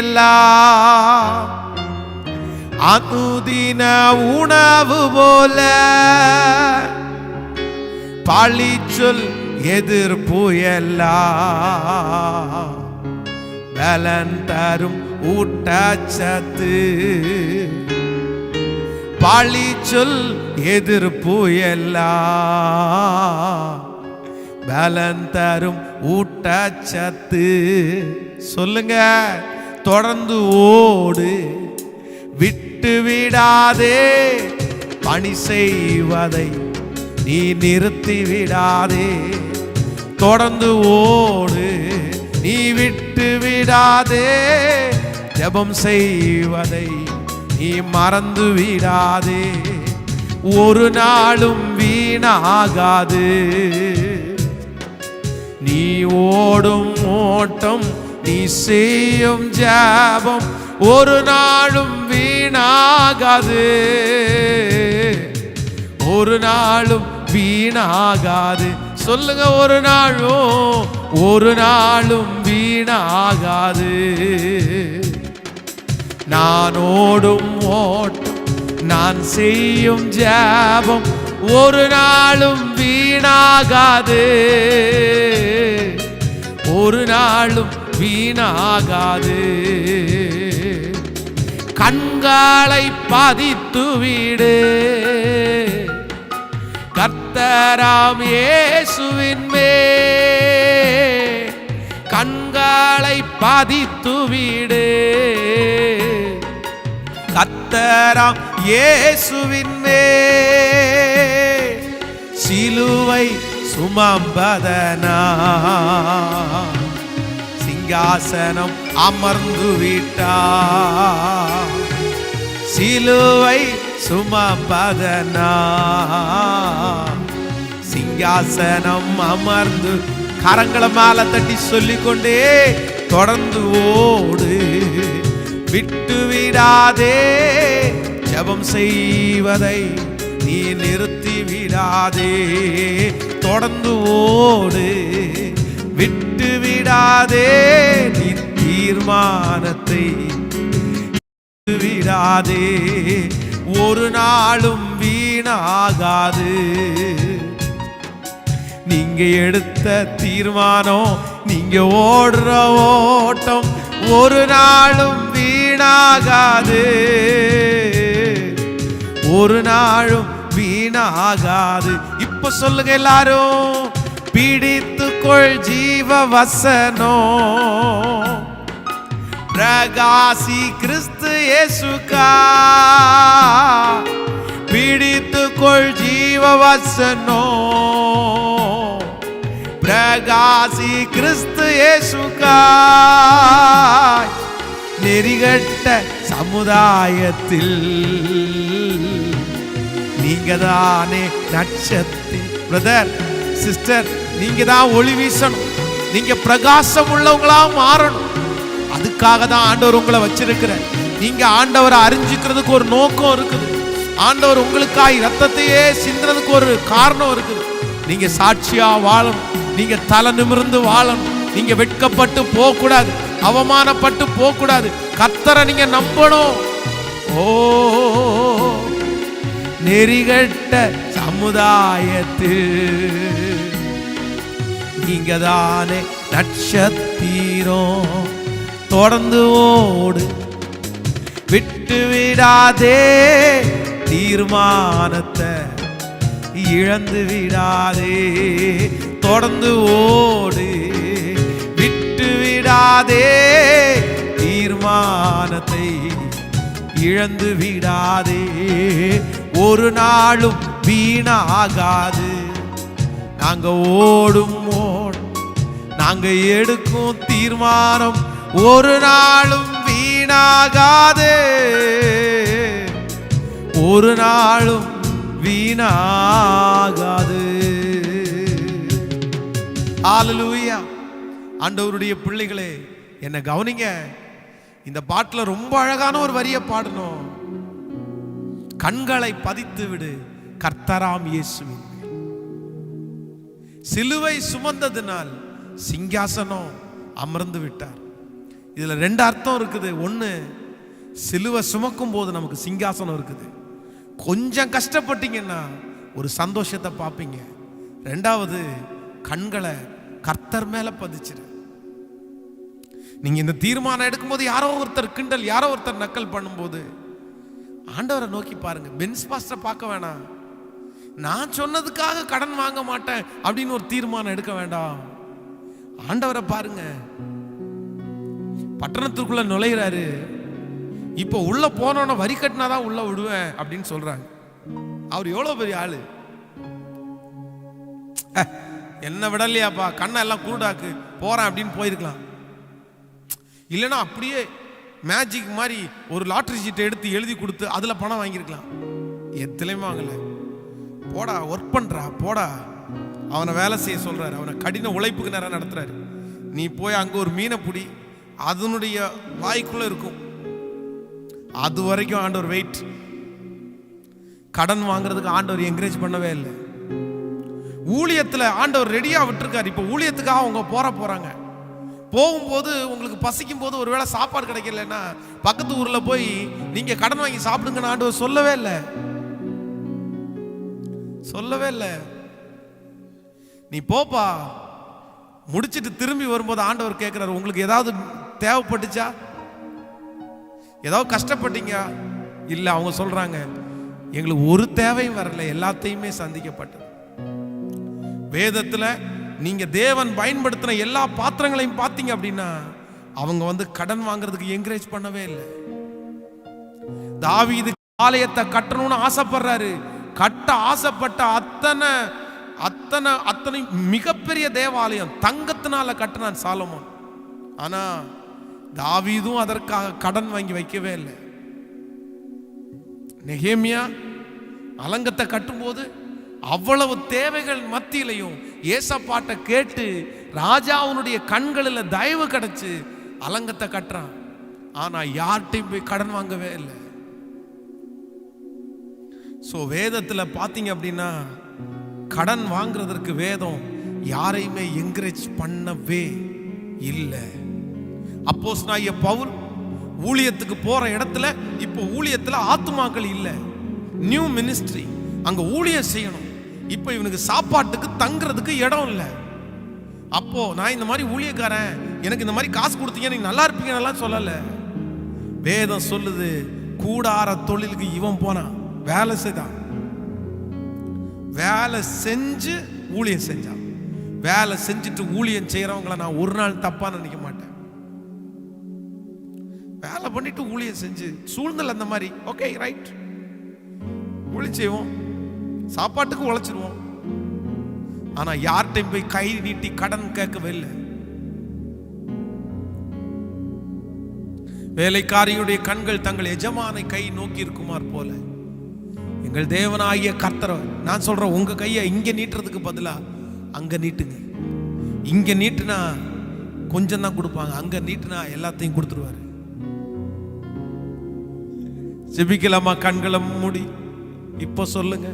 எல்லாம் அனுதின உணவு போல, பழிச்சொல் எதிர்ப்பு எல்லாம் பலன் தரும் ஊட்டச்சத்து. பழிச்சொல் எதிர்ப்பு எல்லாம் பலன் தரும் ஊட்டச்சத்து. சொல்லுங்க, தொடர்ந்து ஓடு, விட்டு விடாதே, பணி செய்வதை நீ நிறுத்தி விடாதே. தொடர்ந்து ஓடு, நீ விட்டு விடாதே, ஜெபம் செய்வதை நீ மறந்து விடாதே. ஒரு நாளும் வீணாகாது நீ ஓடும் ஓட்டம், நீ செய்யும் ஜெபம் ஒரு நாளும் வீணாகாது, ஒரு நாளும் வீணாகாது. சொல்லுங்க, ஒரு நாளும் வீணாகாது. நான் ஓடும் ஓட்டம், நான் செய்யும் ஜெபம் ஒரு நாளும் வீணாகாது, ஒரு நாளும் வீணாகாது. கண்களை பதித்து விடு. கர்த்தராம் இயேசுவின் மேல் கண்களை பதித்து விடு. கர்த்தராம் இயேசுவின் மேல் சிலுவை சுமம்பதனா சிங்காசனம் அமர்ந்து விட்டார். சிலுவை சுமம்பதனா சிங்காசனம் அமர்ந்து. கரங்களை மேல தட்டி சொல்லிக்கொண்டே தொடர்ந்து ஓடு, விட்டு விடாதே. ஜெபம் செய்வதை நீ நிறுத்தி விடாதே. தொடர்ந்து ஓடு, விட்டு விடாதே. நீ தீர்மானத்தை விடாதே. ஒரு நாளும் வீணாகாது. நீங்க எடுத்த தீர்மானம், நீங்க ஓடுற ஓட்டம் ஒரு நாளும் வீணாகாது. ஒரு நாளும் வீணாகாது. இப்ப சொல்லுங்க எல்லாரும், பிடித்துக்கொள் ஜீவ வசனம், பிரகாசி கிறிஸ்து இயேசுக்கா. பிடித்துக்கொள் ஜீவ வசனம், பிரகாசி கிறிஸ்து இயேசுக்கா. நெறிகட்ட சமுதாயத்தில் நீங்க தானே நட்சத்திரம். பிரதர் சிஸ்டர், நீங்க தான் ஒளி வீசணும். நீங்க பிரகாசம் உள்ளவங்களா மாறணும். அதுக்காக தான் ஆண்டவர் உங்களை வச்சிருக்கிறார். நீங்க ஆண்டவரை அறிஞ்சிக்கிறதுக்கு ஒரு நோக்கம் இருக்குது. ஆண்டவர் உங்களுக்காய் ரத்தத்தையே சிந்துறதுக்கு ஒரு காரணம் இருக்குது. நீங்க சாட்சியா வாழணும். நீங்க தலை நிமிர்ந்து வாழணும். நீங்க வெட்கப்பட்டு போக கூடாது, அவமானப்பட்டு போக கூடாது. கர்த்தரை நீங்க நம்பணும். ஓ, நெறிகட்ட சமுதாயத்தில் நீங்க தானே நட்சத்திரம். தொடர்ந்து ஓடு, விட்டு விடாதே. தீர்மானத்தை இழந்து விடாதே. தொடர்ந்து ஓடு, விட்டு விடாதே. தீர்மானத்தை இழந்து விடாதே. ஒரு நாளும் வீணாகாது. நாங்க ஓடும் நாங்க எடுக்கும் தீர்மானம் ஒரு நாளும் வீணாகாது. ஒரு நாளும் வீணாகாது. ஹல்லேலூயா. ஆண்டவருடைய பிள்ளைகளே, என்ன கவனிங்க. இந்த பாட்டுல ரொம்ப அழகான ஒரு வரியை பாடணும். கண்களை பதித்து விடு கர்த்தராம் இயேசுவின் மேல். சிலுவை சுமந்ததினால் சிங்காசனம் அமர்ந்து விட்டார். இதுல ரெண்டு அர்த்தம் இருக்குது. ஒண்ணு, சிலுவை சுமக்கும் போது நமக்கு சிங்காசனம் இருக்குது. கொஞ்சம் கஷ்டப்பட்டீங்கன்னா ஒரு சந்தோஷத்தை பார்ப்பீங்க. ரெண்டாவது, கண்களை கர்த்தர் மேல பதிச்சிரு. நீங்க இந்த தீர்மானம் எடுக்கும்போது யாரோ ஒருத்தர் கிண்டல், யாரோ ஒருத்தர் நக்கல் பண்ணும்போது ஆண்டவரை நோக்கி பாருங்க. பென்ஸ் பாஸ்டரை பார்க்க வேணாம். நான் சொன்னதுக்காக கடன் வாங்க மாட்டேன் அப்படின்னு ஒரு தீர்மானம் எடுக்க வேண்டாம். ஆண்டவரை பாருங்க. பட்டணத்துக்குள்ள நுழைகிறாரு. இப்போ உள்ள போனோன்னா வரி கட்டினாதான் உள்ள விடுவேன் அப்படின்னு சொல்றாங்க. அவர் எவ்வளவு பெரிய ஆளு. என்ன விடலையாப்பா, கண்ணை எல்லாம் கூடாக்கு போறேன் அப்படின்னு போயிருக்கலாம். இல்லைன்னா அப்படியே மேஜிக் மாதிரி ஒரு லாட்டரி சீட்டை எடுத்து எழுதி கொடுத்து அதுல பணம் வாங்கியிருக்கலாம். எதுலையுமே வாங்கல. போடா, ஒர்க் பண்றா, போடா. அவனை வேலை செய்ய சொல்றாரு. அவனை கடின உழைப்புக்கு நேரம் நடத்துறாரு. நீ போய் அங்க ஒரு மீனை பிடி, அதனுடைய வாய்க்குள்ள இருக்கும். அது வரைக்கும் ஆண்டவர் வெயிட். கடன் வாங்குறதுக்கு ஆண்டவர் என்கரேஜ் பண்ணவே இல்லை. ஊழியத்துல ஆண்டவர் ரெடியா விட்டுருக்காரு. இப்போ ஊழியத்துக்காக அவங்க போறாங்க. போகும்போது உங்களுக்கு பசிக்கும் போது ஒருவேளை சாப்பாடு கிடைக்கலன்னா பக்கத்து ஊர்ல போய் நீங்க கடன் வாங்கி சாப்பிடுங்கன்னு ஆண்டவர் சொல்லவே இல்லை. சொல்லவே இல்லை. நீ போப்பா. முடிச்சிட்டு திரும்பி வரும்போது ஆண்டவர் கேட்கிறாரு, உங்களுக்கு ஏதாவது தேவைப்பட்டுச்சா? ஏதாவது கஷ்டப்பட்டீங்க? இல்ல. அவங்க சொல்றாங்க, எங்களுக்கு ஒரு தேவையும் வரல, எல்லாத்தையுமே சந்திக்கப்பட்டது. வேதத்துல நீங்க தேவன் பயன்படுத்தின எல்லா பாத்திரங்களையும் பார்த்தீங்க அப்படின்னா அவங்க கடன் வாங்குறதுக்கு என்கரேஜ் பண்ணவே இல்லை. தாவீது ஆலயத்தை கட்டணும்னு ஆசைப்படுறாரு. கட்ட ஆசைப்பட்ட அத்தனை மிகப்பெரிய தேவாலயம் தங்கத்தினால கட்டினான் சாலமோன். ஆனா தாவீதும் அதற்காக கடன் வாங்கி வைக்கவே இல்லை. நெகேமியா அலங்கத்தை கட்டும்போது அவ்வளவு தேவைகள் மத்தியிலையும் ஏசப்பாட்டை கேட்டு ராஜாவுடைய கண்களில் தயவு கிடைச்சு அலங்கத்தை கட்டுறான். ஆனா யார்கிட்டையும் போய் கடன் வாங்கவே இல்லை. சோ வேதத்துல பாத்தீங்க அப்படின்னா கடன் வாங்குறதற்கு வேதம் யாரையுமே என்கரேஜ் பண்ணவே இல்லை. அப்போஸ்தலனாகிய பவுல் ஊழியத்துக்கு போற இடத்துல இப்போ ஊழியத்துல ஆத்துமாக்கள் இல்லை, நியூ மினிஸ்ட்ரி, அங்க ஊழியம் செய்யணும். இப்போ இவனுக்கு சாப்பாட்டுக்கு தங்குறதுக்கு இடம் இல்லை. அப்போ நான் இந்த மாதிரி ஊழியக்காரன், எனக்கு இந்த மாதிரி காசு கொடுத்தீங்க, நீங்க நல்லா இருப்பீங்கன்னு சொல்லல. வேதம் சொல்லுது, கூடார தொழிலுக்கு இவன் போனான், வேலை செய்தான், வேலை செஞ்சு ஊழியம் செஞ்சான். வேலை செஞ்சுட்டு ஊழியம் செய்யறவங்களை நான் ஒரு நாள் தப்பா நினைக்க மாட்டேன். வேலை பண்ணிட்டு ஊழியம் செஞ்சு சூழ்நிலை அந்த மாதிரி, ஓகே ரைட், ஊழியம் செய்வோம், சாப்பாட்டுக்கு உழைச்சிருவோம். ஆனா யார்கிட்டையும் போய் கை நீட்டி கடன் கேட்கவே இல்லை. வேலைக்காரியுடைய கண்கள் தங்கள் எஜமானை கை நோக்கி இருக்குமார் போல எங்கள் தேவனாகிய கர்த்தர், நான் சொல்றேன், உங்க கையை இங்க நீட்டுறதுக்கு பதிலா அங்க நீட்டுங்க. இங்க நீட்டுனா கொஞ்சம் தான் கொடுப்பாங்க, அங்க நீட்டுனா எல்லாத்தையும் கொடுத்துருவாரு. ஜெபிக்கலாமா? கண்களை மூடி இப்ப சொல்லுங்க,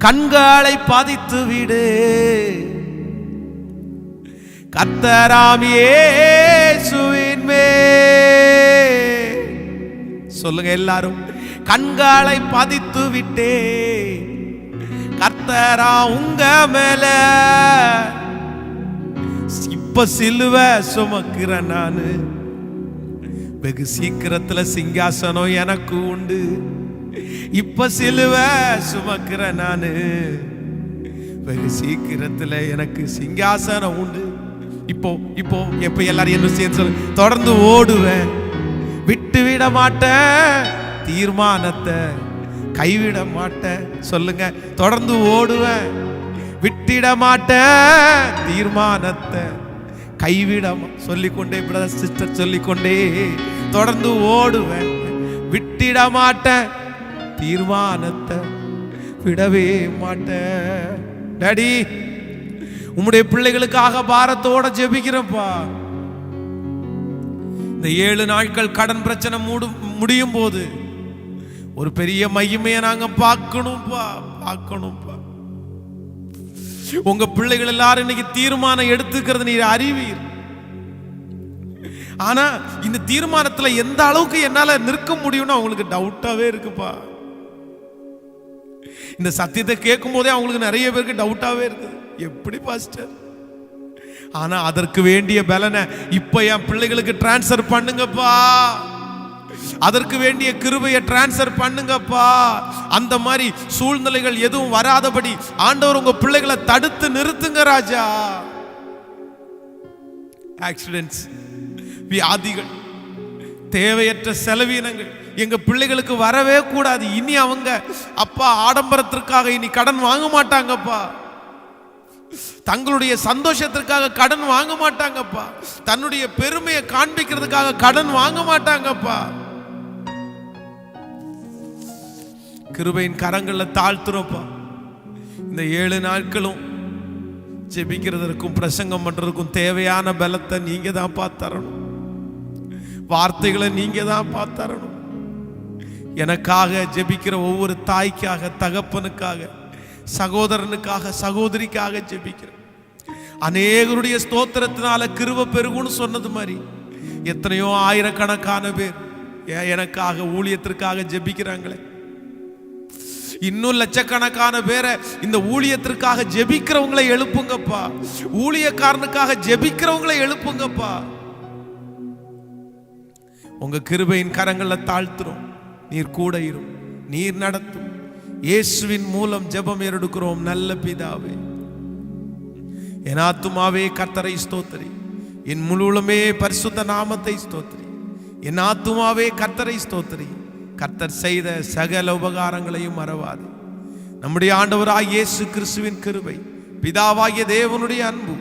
கண்களை பதித்து விடு கர்த்தராம் இயேசுவின் மேல். சொல்லுங்க எல்லாரும், கண்களை பதித்து விட்டே கர்த்தரா உங்க மேல. இப்ப சிலுவை சுமக்கிற நானு, வெகு சீக்கிரத்துல சிங்காசனம் எனக்கு உண்டு. இப்ப சிலுவை சுமக்கிற நானு, வெகு சீக்கிரத்துல எனக்கு சிங்காசனம் உண்டு. இப்போ இப்போ எப்ப எல்லாரும் என்ன செய்ய சொல்லு, தொடர்ந்து ஓடுவேன், விட்டு விட மாட்டேன், தீர்மானத்தை கைவிட மாட்டேன். சொல்லுங்க, தொடர்ந்து ஓடுவேன், விட்டிட மாட்டேன், தீர்மானத்தை கைவிட. சொல்லிக்கொண்டே பிரதர் சிஸ்டர் சொல்லிக்கொண்டே, தொடர்ந்து ஓடுவேன், விட்டிட மாட்டேன், தீர்மானத்தை விடவே மாட்டேன். டாடி, உம்முடைய பிள்ளைகளுக்காக பாரத்தோட ஜெபிக்கிறப்பா. இந்த 7 நாட்கள் கடன் பிரச்சனை முடியும் போது ஒரு பெரிய மகிமையை நாங்க பார்க்கணும்பா. உங்க பிள்ளைகள் எல்லாரும் இன்னைக்கு தீர்மானம் எடுத்துக்கிறது நீர் அறிவீர். ஆனா இந்த தீர்மானத்துல எந்த அளவுக்கு என்னால நிற்க முடியும்னு அவங்களுக்கு டவுட்டாவே இருக்குப்பா. இந்த சத்தியத்தை கேட்கும் போதே அவங்களுக்கு நிறைய பேருக்கு டவுட்டாவே இருக்குது, எப்படி பாஸ்டர்? ஆனா அதற்கு வேண்டிய பலனை இப்ப என் பிள்ளைகளுக்கு டிரான்ஸ்ஃபர் பண்ணுங்கப்பா. அதற்கு வேண்டிய கிருபையை டிரான்ஸ்ஃபர் பண்ணுங்கப்பா. அந்த மாதிரி சூழ்நிலைகள் எதுவும் வராதபடி ஆண்டவர் உங்க பிள்ளைகளை தடுத்து நிறுத்துங்க ராஜா. ஆக்சிடென்ட்ஸ், வியாதிகள், தேவையற்ற செலவீனங்கள் எங்க பிள்ளைகளுக்கு வரவே கூடாது. இனி அவங்க அப்பா ஆடம்பரத்திற்காக இனி கடன் வாங்க மாட்டாங்கப்பா. தங்களுடைய சந்தோஷத்திற்காக கடன் வாங்க மாட்டாங்கப்பா. தன்னுடைய பெருமையை காண்பிக்கிறதுக்காக கடன் வாங்க மாட்டாங்கப்பா. கிருபையின் கரங்கள்ல தாழ்த்துறோப்பா. இந்த 7 நாட்களும் ஜெபிக்கிறதற்கும் பிரசங்கம் பண்றதுக்கும் தேவையான பலத்தை நீங்க தான் தரணும். வார்த்தைகளை நீங்க தான் தரணும். எனக்காக ஜெபிக்கிற ஒவ்வொரு தாய்க்காக, தகப்பனுக்காக, சகோதரனுக்காக, சகோதரிக்காக ஜெபிக்கிறேன். அநேகருடைய ஸ்தோத்திரத்தினால கிருபை பெருகுன்னு சொன்னது மாதிரி எத்தனையோ ஆயிரக்கணக்கான பேர் எனக்காக ஊழியத்திற்காக ஜெபிக்கிறாங்களே. இன்னும் லட்சக்கணக்கான பேரை இந்த ஊழியத்திற்காக ஜெபிக்கிறவங்களை எழுப்புங்கப்பா. ஊழியக்காரனுக்காக ஜெபிக்கிறவங்களை எழுப்புங்கப்பா. உங்க கிருபையின் கரங்களை தாழ்த்துறோம். நீர் கூட இரும், நீர் நடத்தும். இயேசுவின் மூலம் ஜெபம் ஏறெடுக்கிறோம் நல்ல பிதாவே. என் ஆத்துமாவே கர்த்தரை ஸ்தோத்திரி, என் முழுவலுமே பரிசுத்த நாமத்தை ஸ்தோத்திரி. என் ஆத்துமாவே கர்த்தரை ஸ்தோத்திரி, கர்த்தர் செய்த சகல உபகாரங்களையும் மறவாது. நம்முடைய ஆண்டவராகிய இயேசு கிறிஸ்துவின் கிருபை, பிதாவாகிய தேவனுடைய அன்பு,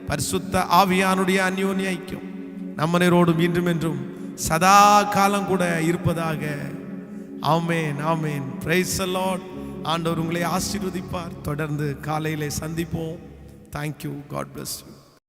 பரிசுத்த ஆவியானுடைய அந்யோன்ய ஐக்கியம் நம்மனரோடும் இன்றும் என்றும் சதா காலம் கூட இருப்பதாக. ஆமென், ஆமென். Praise the Lord. ஆண்டவர் உங்களை ஆசீர்வதிப்பார். தொடர்ந்து காலையிலே சந்திப்போம். தேங்க்யூ. God bless you.